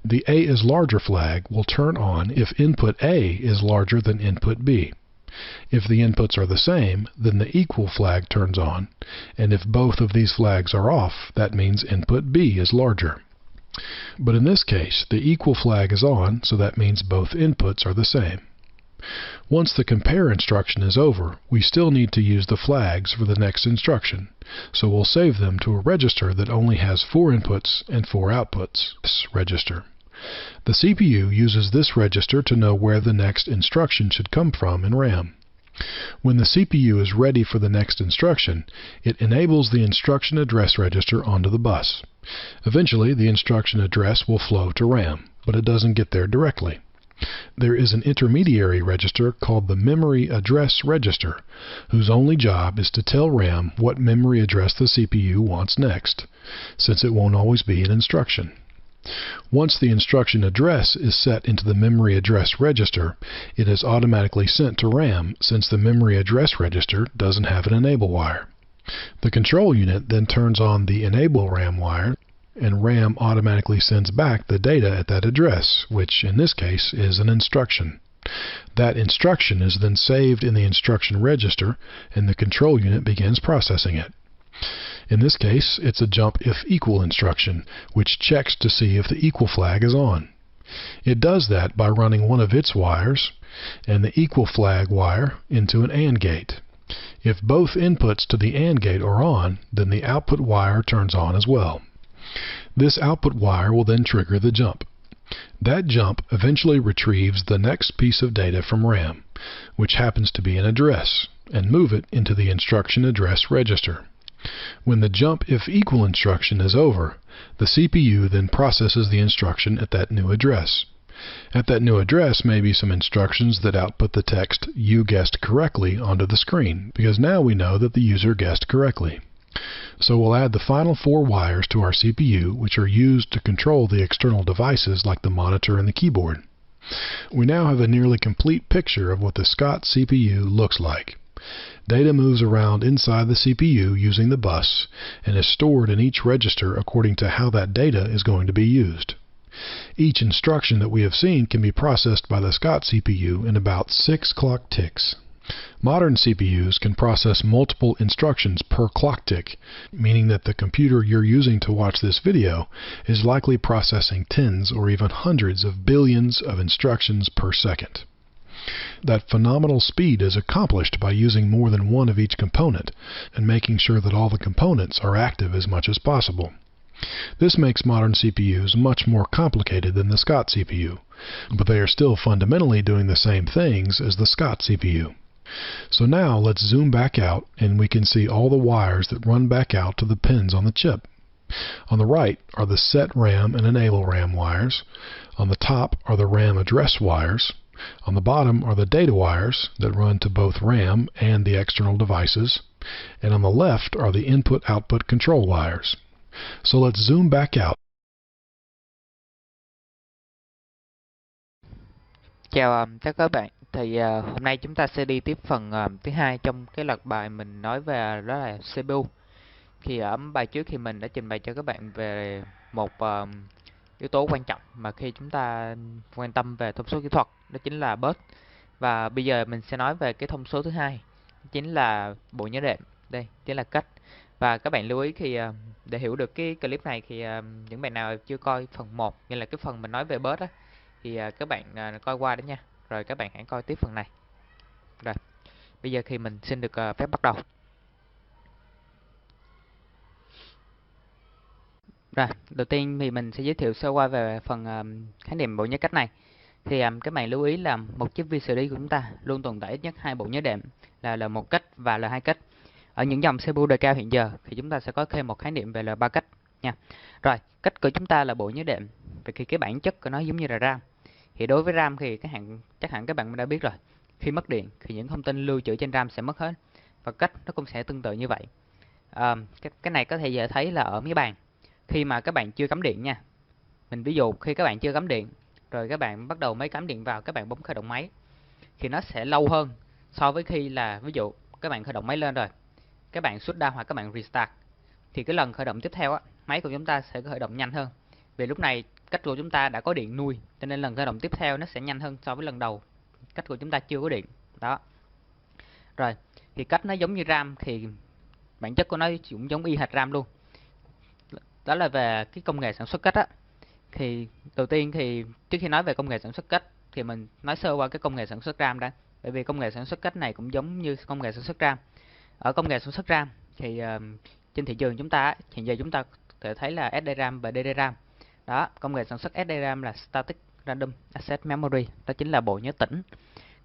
The A is larger flag will turn on if input A is larger than input B. If the inputs are the same, then the equal flag turns on, and if both of these flags are off, that means input B is larger. But in this case, the equal flag is on, so that means both inputs are the same. Once the compare instruction is over, we still need to use the flags for the next instruction, so we'll save them to a register that only has 4 inputs and 4 outputs, this register. The CPU uses this register to know where the next instruction should come from in RAM. When the CPU is ready for the next instruction, it enables the instruction address register onto the bus. Eventually, the instruction address will flow to RAM, but it doesn't get there directly. There is an intermediary register called the memory address register, whose only job is to tell RAM what memory address the CPU wants next, since it won't always be an instruction. Once the instruction address is set into the memory address register, it is automatically sent to RAM since the memory address register doesn't have an enable wire. The control unit then turns on the enable RAM wire, and RAM automatically sends back the data at that address, which in this case is an instruction. That instruction is then saved in the instruction register, and the control unit begins processing it. In this case, it's a jump if equal instruction, which checks to see if the equal flag is on. It does that by running one of its wires and the equal flag wire into an AND gate. If both inputs to the AND gate are on, then the output wire turns on as well. This output wire will then trigger the jump. That jump eventually retrieves the next piece of data from RAM, which happens to be an address, and move it into the instruction address register. When the jump if equal instruction is over, the CPU then processes the instruction at that new address. At that new address may be some instructions that output the text "you guessed correctly" onto the screen, because now we know that the user guessed correctly. So we'll add the final 4 wires to our CPU, which are used to control the external devices like the monitor and the keyboard. We now have a nearly complete picture of what the Scott CPU looks like. Data moves around inside the CPU using the bus and is stored in each register according to how that data is going to be used. Each instruction that we have seen can be processed by the Scott CPU in about 6 clock ticks. Modern CPUs can process multiple instructions per clock tick, meaning that the computer you're using to watch this video is likely processing tens or even hundreds of billions of instructions per second. That phenomenal speed is accomplished by using more than one of each component and making sure that all the components are active as much as possible. This makes modern CPUs much more complicated than the Scott CPU, but they are still fundamentally doing the same things as the Scott CPU. So now let's zoom back out and we can see all the wires that run back out to the pins on the chip. On the right are the set RAM and enable RAM wires. On the top are the RAM address wires. On the bottom are the data wires that run to both RAM and the external devices. And on the left are the input-output control wires. So let's zoom back out. Chào các bạn. Thì hôm nay chúng ta sẽ đi tiếp phần thứ hai trong cái loạt bài mình nói về đó là CPU. Thì ở bài trước thì mình đã trình bày cho các bạn về một yếu tố quan trọng mà khi chúng ta quan tâm về thông số kỹ thuật, đó chính là bus. Và bây giờ mình sẽ nói về cái thông số thứ hai, chính là bộ nhớ đệm. Đây chính là cách. Và các bạn lưu ý khi để hiểu được cái clip này thì những bạn nào chưa coi phần 1, nghĩa là cái phần mình nói về bus á, thì các bạn coi qua đó nha. Rồi các bạn hãy coi tiếp phần này. Rồi, bây giờ thì mình xin được phép bắt đầu. Rồi, đầu tiên thì mình sẽ giới thiệu sơ qua về phần khái niệm bộ nhớ cách này. Thì các bạn lưu ý là một chiếc vi xử lý của chúng ta luôn tồn tại ít nhất 2 bộ nhớ đệm là L1 cách và L2 cách. Ở những dòng CPU đời cao hiện giờ thì chúng ta sẽ có thêm một khái niệm về L3 cách nha. Rồi, cách của chúng ta là bộ nhớ đệm. Vậy thì cái bản chất của nó giống như là RAM. Thì đối với RAM thì chắc hẳn các bạn đã biết rồi. Khi mất điện thì những thông tin lưu trữ trên RAM sẽ mất hết. Và cách nó cũng sẽ tương tự như vậy. Cái này có thể dễ thấy là ở máy bàn. Khi mà các bạn chưa cắm điện nha. Mình ví dụ khi các bạn chưa cắm điện, rồi các bạn bắt đầu mới cắm điện vào, các bạn bấm khởi động máy, thì nó sẽ lâu hơn so với khi là ví dụ các bạn khởi động máy lên rồi, các bạn shutdown hoặc các bạn restart, thì cái lần khởi động tiếp theo á, máy của chúng ta sẽ khởi động nhanh hơn. Vì lúc này cách của chúng ta đã có điện nuôi, cho nên lần khởi động tiếp theo nó sẽ nhanh hơn so với lần đầu cách của chúng ta chưa có điện. Đó. Rồi, thì cách nó giống như RAM thì bản chất của nó cũng giống y hệt RAM luôn. Đó là về cái công nghệ sản xuất cách á. Thì đầu tiên thì trước khi nói về công nghệ sản xuất cách thì mình nói sơ qua cái công nghệ sản xuất RAM đã. Bởi vì công nghệ sản xuất cách này cũng giống như công nghệ sản xuất RAM. Ở công nghệ sản xuất RAM thì trên thị trường chúng ta hiện giờ chúng ta có thể thấy là SDRAM và DDRAM. Đó, công nghệ sản xuất SDRAM là Static Random Access Memory, đó chính là bộ nhớ tĩnh.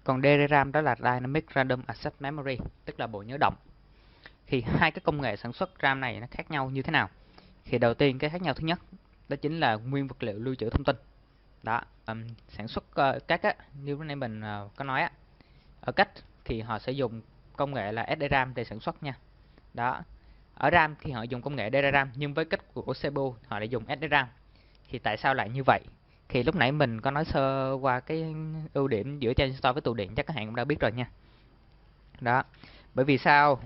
Còn DDRAM đó là Dynamic Random Access Memory, tức là bộ nhớ động. Thì hai cái công nghệ sản xuất RAM này nó khác nhau như thế nào? Thì đầu tiên cái khác nhau thứ nhất đó chính là nguyên vật liệu lưu trữ thông tin. Đó, sản xuất cách á, như lúc nãy mình có nói á, ở cách thì họ sẽ dùng công nghệ là SDRAM để sản xuất nha. Đó, ở RAM thì họ dùng công nghệ DRAM, nhưng với cách của CPU họ lại dùng SDRAM. Thì tại sao lại như vậy? Thì lúc nãy mình có nói sơ qua cái ưu điểm giữa transistor với tụ điện, chắc các bạn cũng đã biết rồi nha. Đó, bởi vì sao?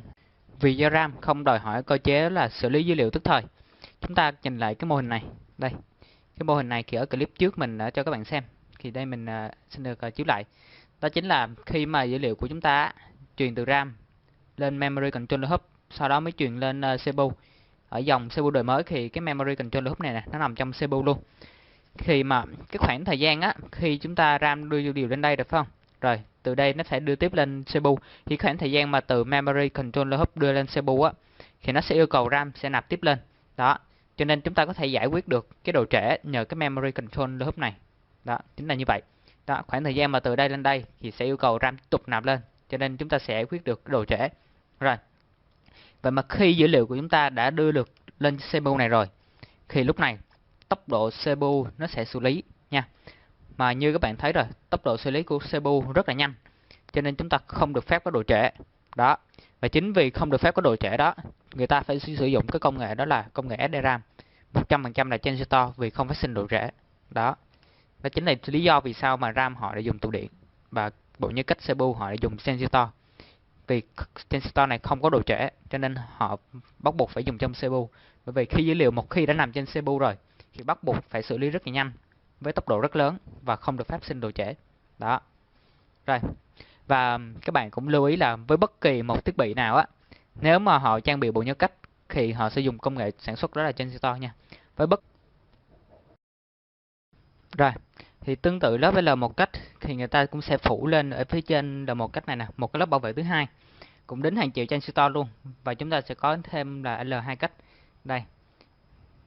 Vì do RAM không đòi hỏi cơ chế là xử lý dữ liệu tức thời. Chúng ta nhìn lại cái mô hình này. Đây, cái mô hình này thì ở clip trước mình đã cho các bạn xem. Thì đây mình xin được chiếu lại. Đó chính là khi mà dữ liệu của chúng ta truyền từ RAM lên Memory Controller Hub, sau đó mới truyền lên CPU. Ở dòng CPU đời mới thì cái Memory Controller Hub này nè, nó nằm trong CPU luôn. Khi mà cái khoảng thời gian á, khi chúng ta RAM đưa dữ liệu lên đây được phải không? Rồi, từ đây nó sẽ đưa tiếp lên CPU. Thì khoảng thời gian mà từ Memory Controller Hub đưa lên CPU á, thì nó sẽ yêu cầu RAM sẽ nạp tiếp lên. Đó, cho nên chúng ta có thể giải quyết được cái độ trễ nhờ cái Memory Controller Hub này. Đó, chính là như vậy. Đó, khoảng thời gian mà từ đây lên đây thì sẽ yêu cầu RAM tiếp tục nạp lên. Cho nên chúng ta sẽ giải quyết được cái độ trễ. Rồi, vậy mà khi dữ liệu của chúng ta đã đưa được lên CPU này rồi, thì lúc này tốc độ CPU nó sẽ xử lý nha. Mà như các bạn thấy rồi, tốc độ xử lý của CPU rất là nhanh. Cho nên chúng ta không được phép có độ trễ. Đó. Và chính vì không được phép có độ trễ đó, người ta phải sử dụng cái công nghệ đó là công nghệ SDRAM. 100% là transistor vì không phát sinh độ trễ. Đó. Đó chính là lý do vì sao mà RAM họ đã dùng tụ điện và bộ nhớ cách CPU họ đã dùng transistor. Vì transistor này không có độ trễ cho nên họ bắt buộc phải dùng trong CPU. Bởi vì khi dữ liệu một khi đã nằm trên CPU rồi thì bắt buộc phải xử lý rất là nhanh với tốc độ rất lớn và không được phát sinh độ trễ. Đó. Rồi. Và các bạn cũng lưu ý là với bất kỳ một thiết bị nào á, nếu mà họ trang bị bộ nhớ cách thì họ sẽ dùng công nghệ sản xuất đó là transistor nha. Với Rồi, thì tương tự lớp L1 cách thì người ta cũng sẽ phủ lên ở phía trên L1 cách này nè, một cái lớp bảo vệ thứ hai. Cũng đến hàng triệu transistor luôn, và chúng ta sẽ có thêm là L2 cách. Đây.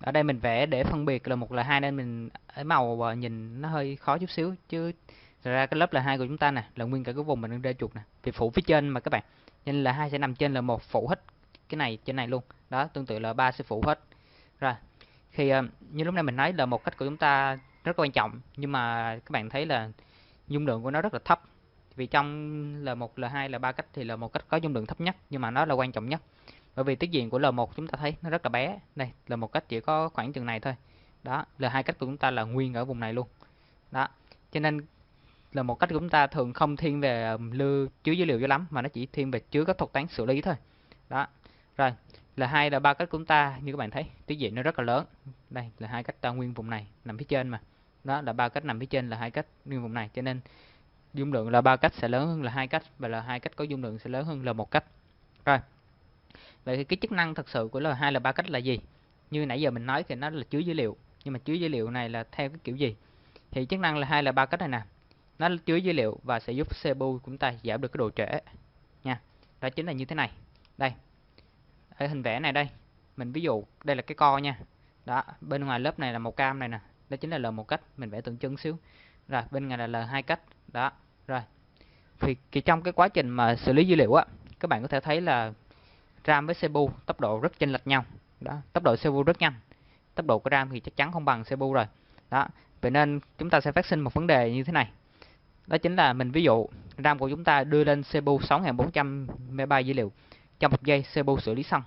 Ở đây mình vẽ để phân biệt L1 L2 nên mình ở màu nhìn nó hơi khó chút xíu, chứ thật ra cái lớp L2 của chúng ta nè là nguyên cả cái vùng mình đang rê chuột nè, thì phủ phía trên mà các bạn. Nên L2 sẽ nằm trên L1 phủ hết cái này trên này luôn. Đó, tương tự L3 sẽ phủ hết. Rồi. Thì như lúc này mình nói L1 cách của chúng ta rất quan trọng, nhưng mà các bạn thấy là dung lượng của nó rất là thấp. Vì trong L1, L2, L3 cách thì L1 cách có dung lượng thấp nhất, nhưng mà nó là quan trọng nhất. Bởi vì tiết diện của L1 chúng ta thấy nó rất là bé. Đây, L1 cách chỉ có khoảng chừng này thôi. Đó, L2 cách của chúng ta là nguyên ở vùng này luôn. Đó, cho nên L1 cách của chúng ta thường không thiên về lưu chứa dữ liệu cho lắm, mà nó chỉ thiên về chứa các thuật toán xử lý thôi. Đó, rồi. L2 là 3 cách của chúng ta như các bạn thấy tiết diện nó rất là lớn. Đây là 2 cách ta nguyên vùng này nằm phía trên mà. Đó là 3 cách nằm phía trên là 2 cách nguyên vùng này, cho nên dung lượng là 3 cách sẽ lớn hơn là 2 cách, và là 2 cách có dung lượng sẽ lớn hơn là 1 cách. Rồi. Vậy thì cái chức năng thật sự của L2 là 3 cách là gì? Như nãy giờ mình nói thì nó là chứa dữ liệu, nhưng mà chứa dữ liệu này là theo cái kiểu gì? Thì chức năng L2 là 3 cách này nè. Nó chứa dữ liệu và sẽ giúp CPU của chúng ta giảm được cái độ trễ nha. Đó chính là như thế này. Đây. Ở hình vẽ này đây, mình ví dụ đây là cái core nha. Đó, bên ngoài lớp này là màu cam này nè, đó chính là L1 cách, mình vẽ tượng trưng xíu. Rồi, bên ngoài là L2 cách. Đó, rồi. Thì trong cái quá trình mà xử lý dữ liệu á, các bạn có thể thấy là RAM với CPU tốc độ rất chênh lệch nhau. Đó, tốc độ CPU rất nhanh. Tốc độ của RAM thì chắc chắn không bằng CPU rồi. Đó, vậy nên chúng ta sẽ phát sinh một vấn đề như thế này. Đó chính là mình ví dụ RAM của chúng ta đưa lên CPU 6400 MB dữ liệu trong 1 giây, CPU xử lý xong.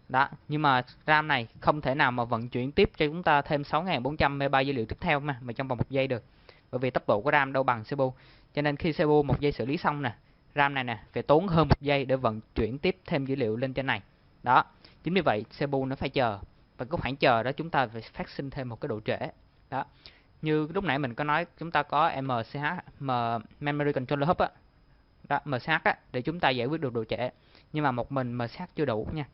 Đó, nhưng mà RAM này không thể nào mà vận chuyển tiếp cho chúng ta thêm 6400 MB dữ liệu tiếp theo mà trong vòng 1 giây được. Bởi vì tốc độ của RAM đâu bằng CPU. Cho nên khi CPU 1 giây xử lý xong nè, RAM này nè phải tốn hơn 1 giây để vận chuyển tiếp thêm dữ liệu lên trên này. Đó, chính vì vậy CPU nó phải chờ. Và cái khoảng chờ đó chúng ta phải phát sinh thêm một cái độ trễ. Đó. Như lúc nãy mình có nói chúng ta có MCH, Memory Controller Hub á. Đó, MCH á, để chúng ta giải quyết được độ trễ. Nhưng mà một mình MCH chưa đủ nha.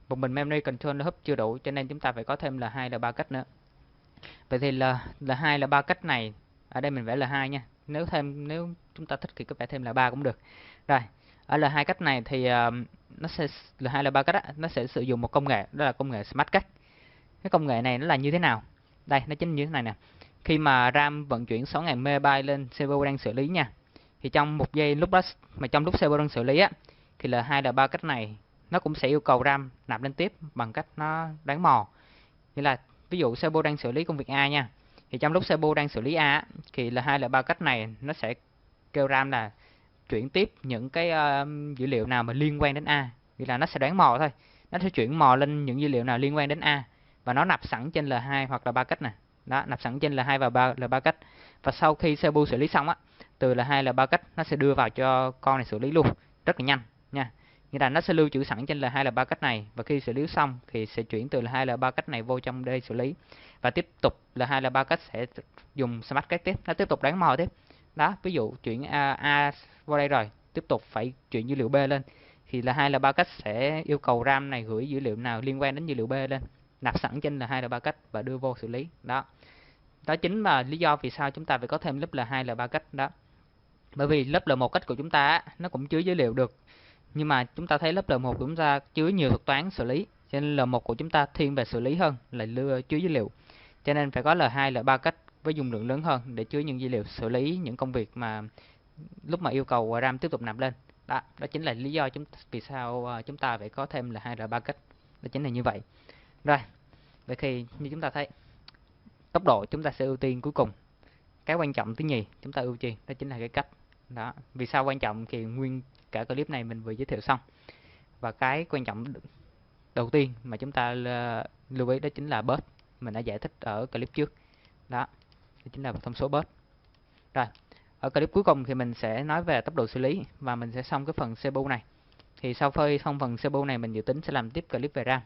Một mình Memory Controller Hub chưa đủ, cho nên chúng ta phải có thêm L2, L3 cách nữa. Vậy thì L2, L3 cách này, ở đây mình vẽ L2 nha. Nếu chúng ta thích thì có vẽ thêm L3 cũng được. Rồi, ở L2 cách này thì nó sẽ L2, L3 cách á, nó sẽ sử dụng một công nghệ, đó là công nghệ Smart Cách. Cái công nghệ này nó là như thế nào? Đây, nó chính như thế này nè. Khi mà RAM vận chuyển 6000 MB lên CPU đang xử lý nha, thì trong 1 giây lúc đó mà trong lúc CPU đang xử lý á, thì L2, L3 cách này nó cũng sẽ yêu cầu RAM nạp lên tiếp bằng cách nó đoán mò. Như là ví dụ CPU đang xử lý công việc A nha, thì trong lúc CPU đang xử lý A thì L2, L3 cách này nó sẽ kêu RAM là chuyển tiếp những cái dữ liệu nào mà liên quan đến A. Vì là nó sẽ đoán mò thôi, nó sẽ chuyển mò lên những dữ liệu nào liên quan đến A và nó nạp sẵn trên L2 hoặc là 3 cách nè. Đó, nạp sẵn trên L2 và L3 cách. Và sau khi CPU xử lý xong á, từ L2, L3 cách nó sẽ đưa vào cho con này xử lý luôn, rất là nhanh nha. Nghĩa là nó sẽ lưu trữ sẵn trên L2, L3 cách này, và khi xử lý xong thì sẽ chuyển từ L2, L3 cách này vô trong đây xử lý. Và tiếp tục L2, L3 cách sẽ dùng Smart Cách tiếp, nó tiếp tục đoán mò tiếp. Đó, ví dụ chuyển A vô đây rồi, tiếp tục phải chuyển dữ liệu B lên, thì L2, L3 cách sẽ yêu cầu RAM này gửi dữ liệu nào liên quan đến dữ liệu B lên, nạp sẵn trên L2, L3 cách và đưa vô xử lý. Đó. Đó chính là lý do vì sao chúng ta phải có thêm lớp L2, L3 cách đó. Bởi vì lớp L1 cách của chúng ta nó cũng chứa dữ liệu được, nhưng mà chúng ta thấy lớp L1 của chúng ta chứa nhiều thuật toán xử lý, cho nên L1 của chúng ta thiên về xử lý hơn là chứa dữ liệu. Cho nên phải có L2, L3 cách với dung lượng lớn hơn để chứa những dữ liệu, xử lý những công việc mà lúc mà yêu cầu RAM tiếp tục nạp lên. Đó chính là lý do vì sao chúng ta phải có thêm L2, L3 cách. Đó chính là như vậy. Rồi, vậy thì như chúng ta thấy, tốc độ chúng ta sẽ ưu tiên cuối cùng. Cái quan trọng thứ nhì chúng ta ưu tiên đó chính là cái cách. Đó, vì sao quan trọng thì nguyên cả clip này mình vừa giới thiệu xong. Và cái quan trọng đầu tiên mà chúng ta lưu ý đó chính là bus. Mình đã giải thích ở clip trước. Đó chính là thông số bus. Rồi, ở clip cuối cùng thì mình sẽ nói về tốc độ xử lý và mình sẽ xong cái phần CPU này. Thì sau khi xong phần CPU này mình dự tính sẽ làm tiếp clip về RAM.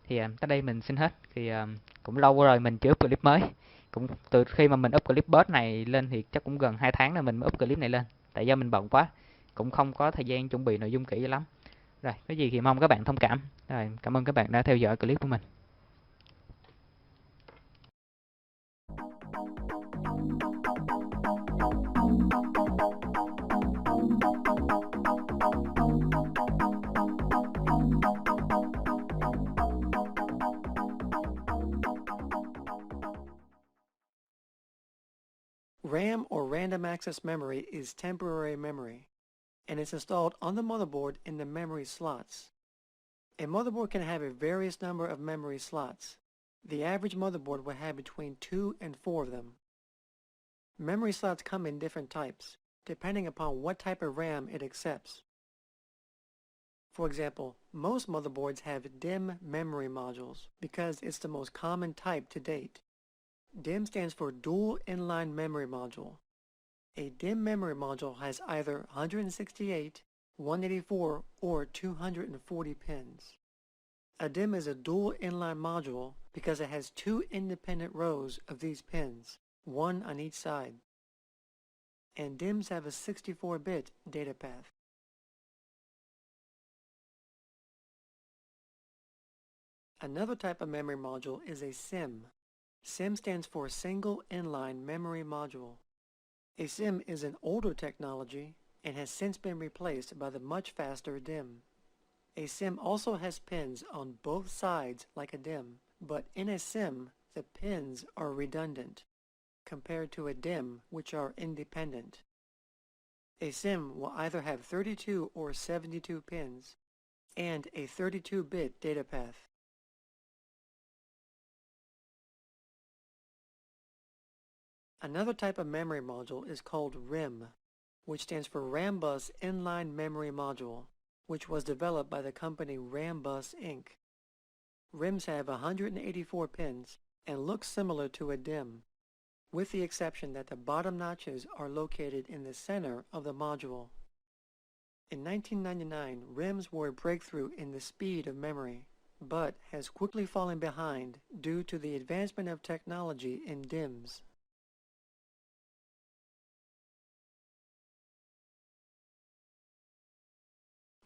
Thì tới đây mình xin hết. Thì cũng lâu rồi mình chưa up clip mới. Cũng từ khi mà mình up clip bus này lên thì chắc cũng gần 2 tháng rồi mình mới up clip này lên. Tại do mình bận quá, cũng không có thời gian chuẩn bị nội dung kỹ lắm. Rồi, cái gì thì mong các bạn thông cảm. Rồi, cảm ơn các bạn đã theo dõi clip của mình. RAM, or Random Access Memory, is temporary memory, and it's installed on the motherboard in the memory slots. A motherboard can have a various number of memory slots. The average motherboard will have between 2 and 4 of them. Memory slots come in different types, depending upon what type of RAM it accepts. For example, most motherboards have DIMM memory modules because it's the most common type to date. DIMM stands for Dual Inline Memory Module. A DIMM memory module has either 168, 184, or 240 pins. A DIMM is a dual inline module because it has 2 independent rows of these pins, one on each side. And DIMMs have a 64-bit data path. Another type of memory module is a SIMM. SIMM stands for Single Inline Memory Module. A SIMM is an older technology and has since been replaced by the much faster DIMM. A SIMM also has pins on both sides like a DIMM, but in a SIM, the pins are redundant, compared to a DIMM, which are independent. A SIM will either have 32 or 72 pins, and a 32-bit data path. Another type of memory module is called RIM, which stands for Rambus Inline Memory Module, which was developed by the company Rambus Inc. RIMs have 184 pins and look similar to a DIMM, with the exception that the bottom notches are located in the center of the module. In 1999, RIMs were a breakthrough in the speed of memory, but has quickly fallen behind due to the advancement of technology in DIMMs.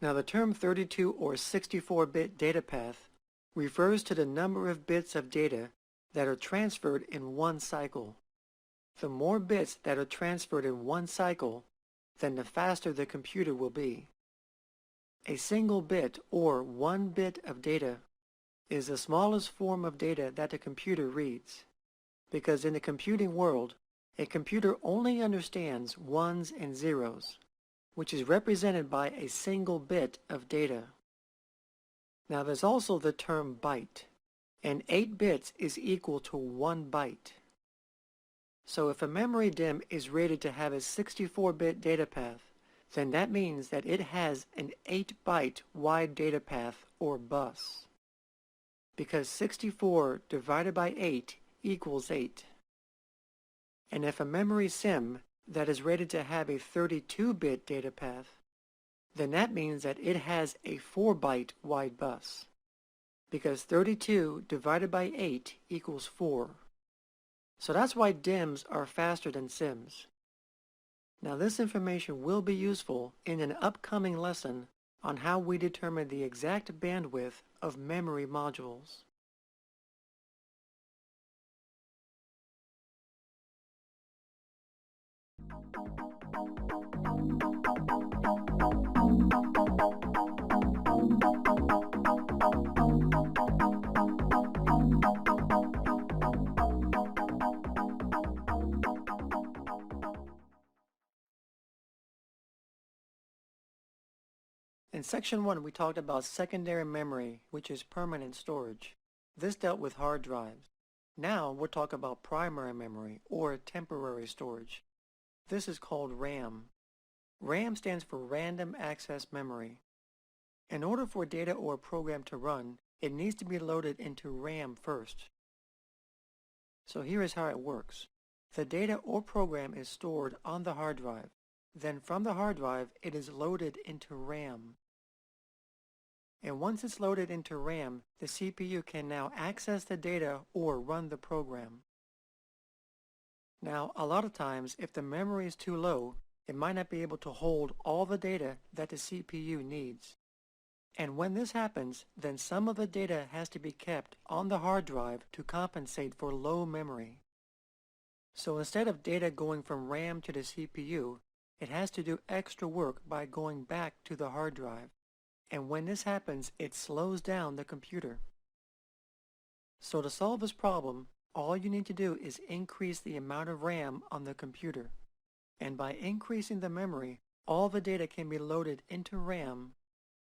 Now the term 32 or 64-bit data path refers to the number of bits of data that are transferred in one cycle. The more bits that are transferred in one cycle, then the faster the computer will be. A single bit or 1 bit of data is the smallest form of data that a computer reads, because in the computing world, a computer only understands ones and zeros, which is represented by a single bit of data. Now there's also the term byte, and 8 bits is equal to 1 byte. So if a memory DIMM is rated to have a 64-bit data path, then that means that it has an 8-byte wide data path, or bus, because 64 divided by 8 equals 8. And if a memory SIM that is rated to have a 32-bit data path, then that means that it has a 4-byte wide bus, because 32 divided by 8 equals 4. So that's why DIMMs are faster than SIMs. Now this information will be useful in an upcoming lesson on how we determine the exact bandwidth of memory modules. In Section 1, we talked about secondary memory, which is permanent storage. This dealt with hard drives. Now we'll talk about primary memory, or temporary storage. This is called RAM. RAM stands for Random Access Memory. In order for data or a program to run, it needs to be loaded into RAM first. So here is how it works. The data or program is stored on the hard drive. Then from the hard drive, it is loaded into RAM. And once it's loaded into RAM, the CPU can now access the data or run the program. Now, a lot of times, if the memory is too low, it might not be able to hold all the data that the CPU needs. And when this happens, then some of the data has to be kept on the hard drive to compensate for low memory. So instead of data going from RAM to the CPU, it has to do extra work by going back to the hard drive. And when this happens, it slows down the computer. So to solve this problem, all you need to do is increase the amount of RAM on the computer. And by increasing the memory, all the data can be loaded into RAM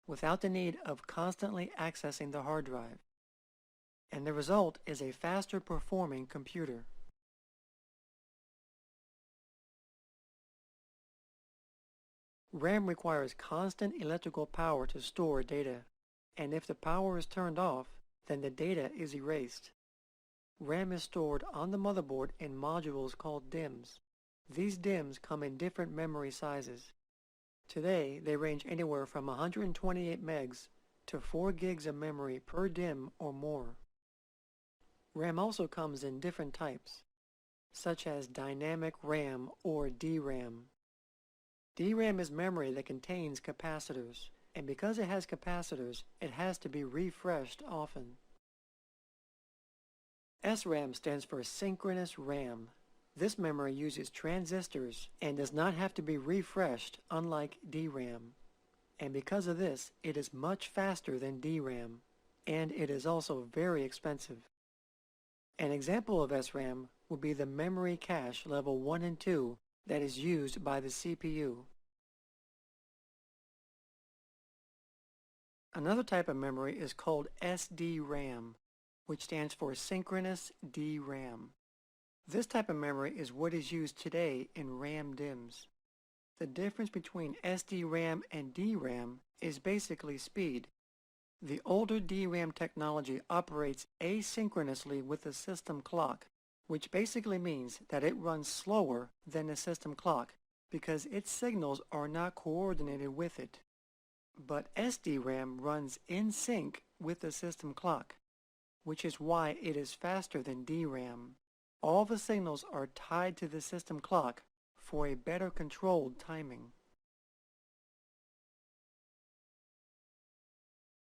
without the need of constantly accessing the hard drive. And the result is a faster performing computer. RAM requires constant electrical power to store data, and if the power is turned off, then the data is erased. RAM is stored on the motherboard in modules called DIMMs. These DIMMs come in different memory sizes. Today, they range anywhere from 128 megs to 4 gigs of memory per DIMM or more. RAM also comes in different types, such as dynamic RAM or DRAM. DRAM is memory that contains capacitors, and because it has capacitors, it has to be refreshed often. SRAM stands for synchronous RAM. This memory uses transistors and does not have to be refreshed, unlike DRAM. And because of this, it is much faster than DRAM, and it is also very expensive. An example of SRAM would be the memory cache level 1 and 2 that is used by the CPU. Another type of memory is called SDRAM, which stands for Synchronous DRAM. This type of memory is what is used today in RAM DIMMs. The difference between SDRAM and DRAM is basically speed. The older DRAM technology operates asynchronously with the system clock, which basically means that it runs slower than the system clock because its signals are not coordinated with it. But SDRAM runs in sync with the system clock, which is why it is faster than DRAM. All the signals are tied to the system clock for a better controlled timing.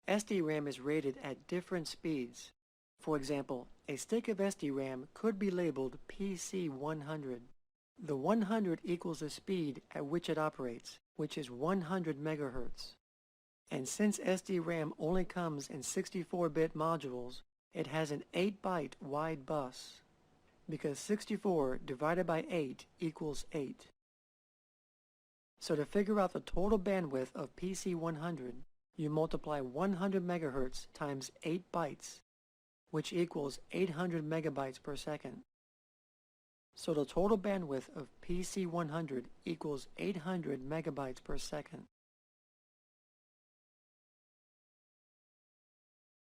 SDRAM is rated at different speeds. For example, a stick of SDRAM could be labeled PC100. The 100 equals the speed at which it operates, which is 100 megahertz. And since SDRAM only comes in 64-bit modules, it has an 8-byte wide bus, because 64 divided by 8 equals 8. So to figure out the total bandwidth of PC100, you multiply 100 megahertz times 8 bytes, which equals 800 megabytes per second. So the total bandwidth of PC100 equals 800 megabytes per second.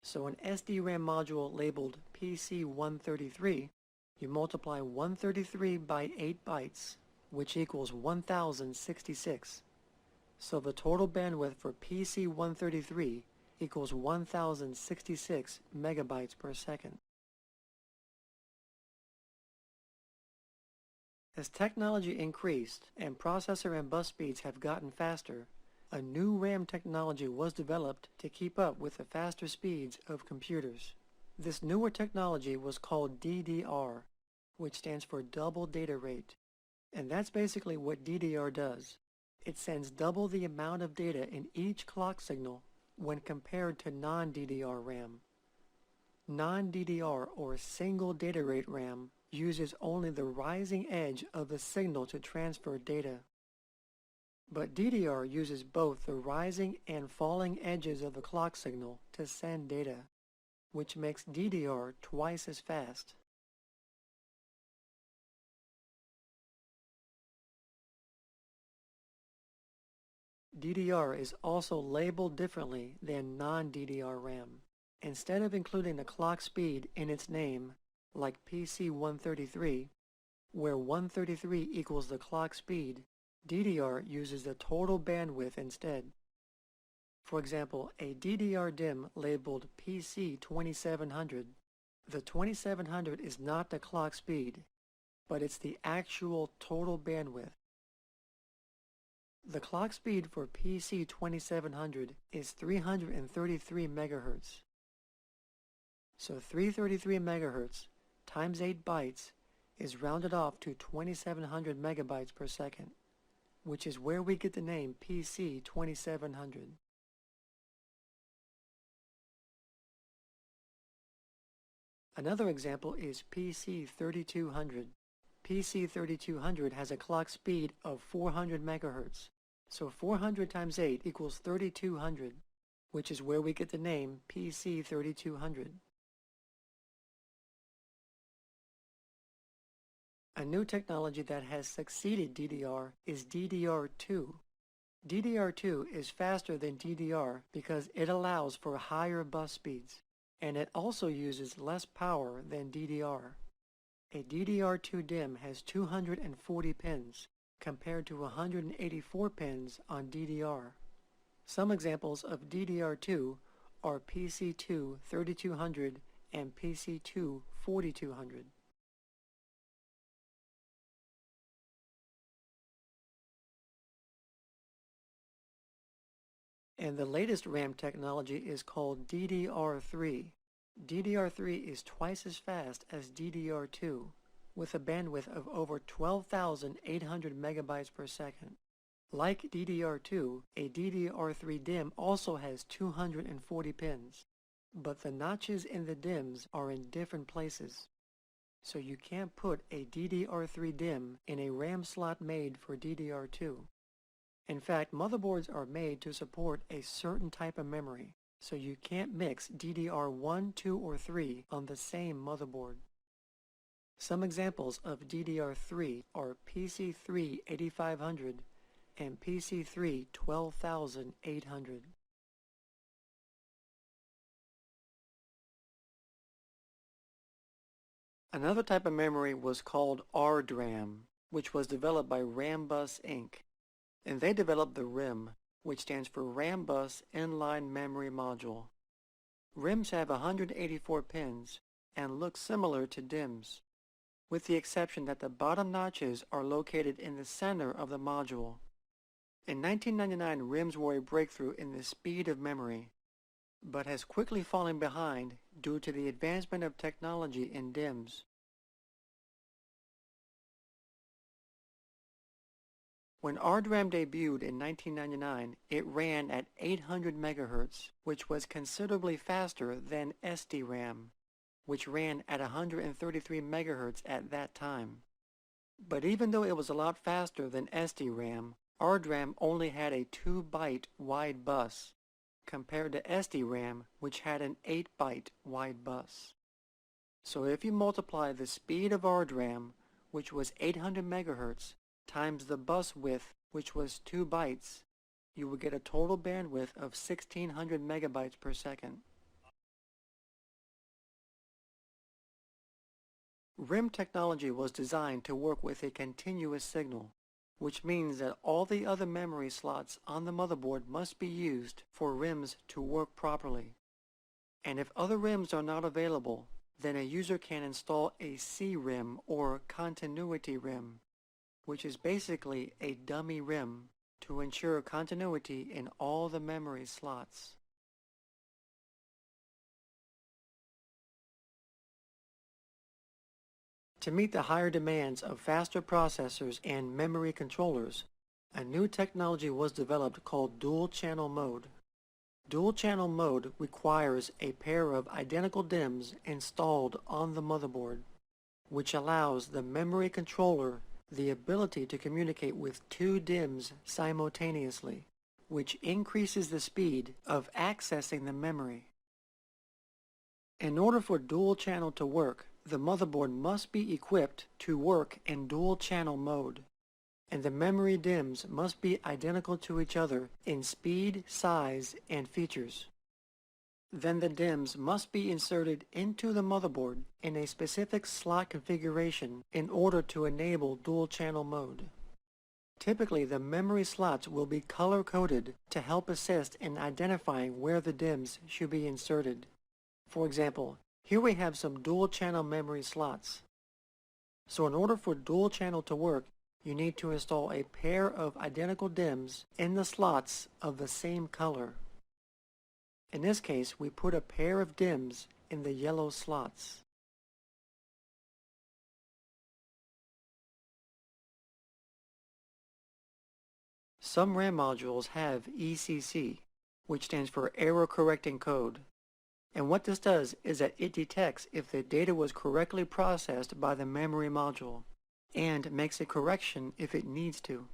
So an SDRAM module labeled PC133, you multiply 133 by 8 bytes, which equals 1066. So the total bandwidth for PC133 equals 1066 megabytes per second. As technology increased and processor and bus speeds have gotten faster, a new RAM technology was developed to keep up with the faster speeds of computers. This newer technology was called DDR, which stands for double data rate. And that's basically what DDR does. It sends double the amount of data in each clock signal when compared to non-DDR RAM. Non-DDR or single data rate RAM uses only the rising edge of the signal to transfer data. But DDR uses both the rising and falling edges of the clock signal to send data, which makes DDR twice as fast. DDR is also labeled differently than non-DDR RAM. Instead of including the clock speed in its name, like PC133, where 133 equals the clock speed, DDR uses the total bandwidth instead. For example, a DDR DIMM labeled PC2700, the 2700 is not the clock speed, but it's the actual total bandwidth. The clock speed for PC2700 is 333 megahertz. So 333 megahertz times 8 bytes is rounded off to 2700 megabytes per second, which is where we get the name PC2700. Another example is PC3200. PC3200 has a clock speed of 400 megahertz, so 400 times 8 equals 3200, which is where we get the name PC3200. A new technology that has succeeded DDR is DDR2. DDR2 is faster than DDR because it allows for higher bus speeds, and it also uses less power than DDR. A DDR2 DIMM has 240 pins, compared to 184 pins on DDR. Some examples of DDR2 are PC2 3200 and PC2 4200. And the latest RAM technology is called DDR3. DDR3 is twice as fast as DDR2, with a bandwidth of over 12,800 megabytes per second. Like DDR2, a DDR3 DIMM also has 240 pins, but the notches in the DIMMs are in different places. so you can't put a DDR3 DIMM in a RAM slot made for DDR2. In fact, motherboards are made to support a certain type of memory, so you can't mix DDR1, 2, or 3 on the same motherboard. Some examples of DDR3 are PC3 8500 and PC3 12800. Another type of memory was called RDRAM, which was developed by Rambus Inc. And they developed the RIM, which stands for Rambus Inline Memory Module. RIMs have 184 pins and look similar to DIMMs, with the exception that the bottom notches are located in the center of the module. In 1999, RIMs were a breakthrough in the speed of memory, but has quickly fallen behind due to the advancement of technology in DIMMs. When RDRAM debuted in 1999, it ran at 800 MHz, which was considerably faster than SDRAM, which ran at 133 MHz at that time. But even though it was a lot faster than SDRAM, RDRAM only had a 2-byte wide bus, compared to SDRAM, which had an 8-byte wide bus. So if you multiply the speed of RDRAM, which was 800 MHz, times the bus width, which was 2 bytes, you would get a total bandwidth of 1600 megabytes per second. RIM technology was designed to work with a continuous signal, which means that all the other memory slots on the motherboard must be used for RIMs to work properly. And if other RIMs are not available, then a user can install a CRIM or continuity RIM, which is basically a dummy RIM to ensure continuity in all the memory slots. To meet the higher demands of faster processors and memory controllers, a new technology was developed called dual channel mode. Dual channel mode requires a pair of identical DIMMs installed on the motherboard, which allows the memory controller the ability to communicate with 2 DIMMs simultaneously, which increases the speed of accessing the memory. In order for dual channel to work, the motherboard must be equipped to work in dual channel mode, and the memory DIMMs must be identical to each other in speed, size, and features. Then the DIMMs must be inserted into the motherboard in a specific slot configuration in order to enable dual channel mode. Typically, the memory slots will be color-coded to help assist in identifying where the DIMMs should be inserted. For example, here we have some dual channel memory slots. So in order for dual channel to work, you need to install a pair of identical DIMMs in the slots of the same color. In this case, we put a pair of DIMMs in the yellow slots. Some RAM modules have ECC, which stands for Error Correcting Code. And what this does is that it detects if the data was correctly processed by the memory module, and makes a correction if it needs to.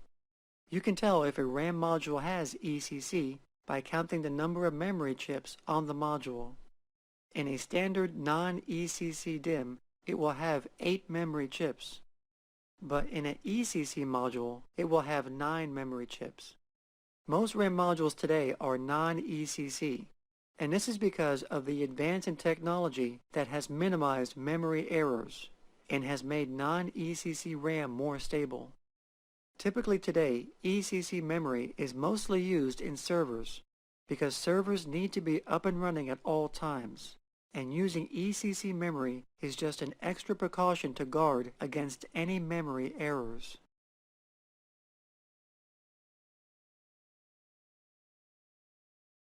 You can tell if a RAM module has ECC by counting the number of memory chips on the module. In a standard non-ECC DIMM, it will have 8 memory chips, but in an ECC module, it will have 9 memory chips. Most RAM modules today are non-ECC, and this is because of the advance in technology that has minimized memory errors and has made non-ECC RAM more stable. Typically today, ECC memory is mostly used in servers because servers need to be up and running at all times, and using ECC memory is just an extra precaution to guard against any memory errors.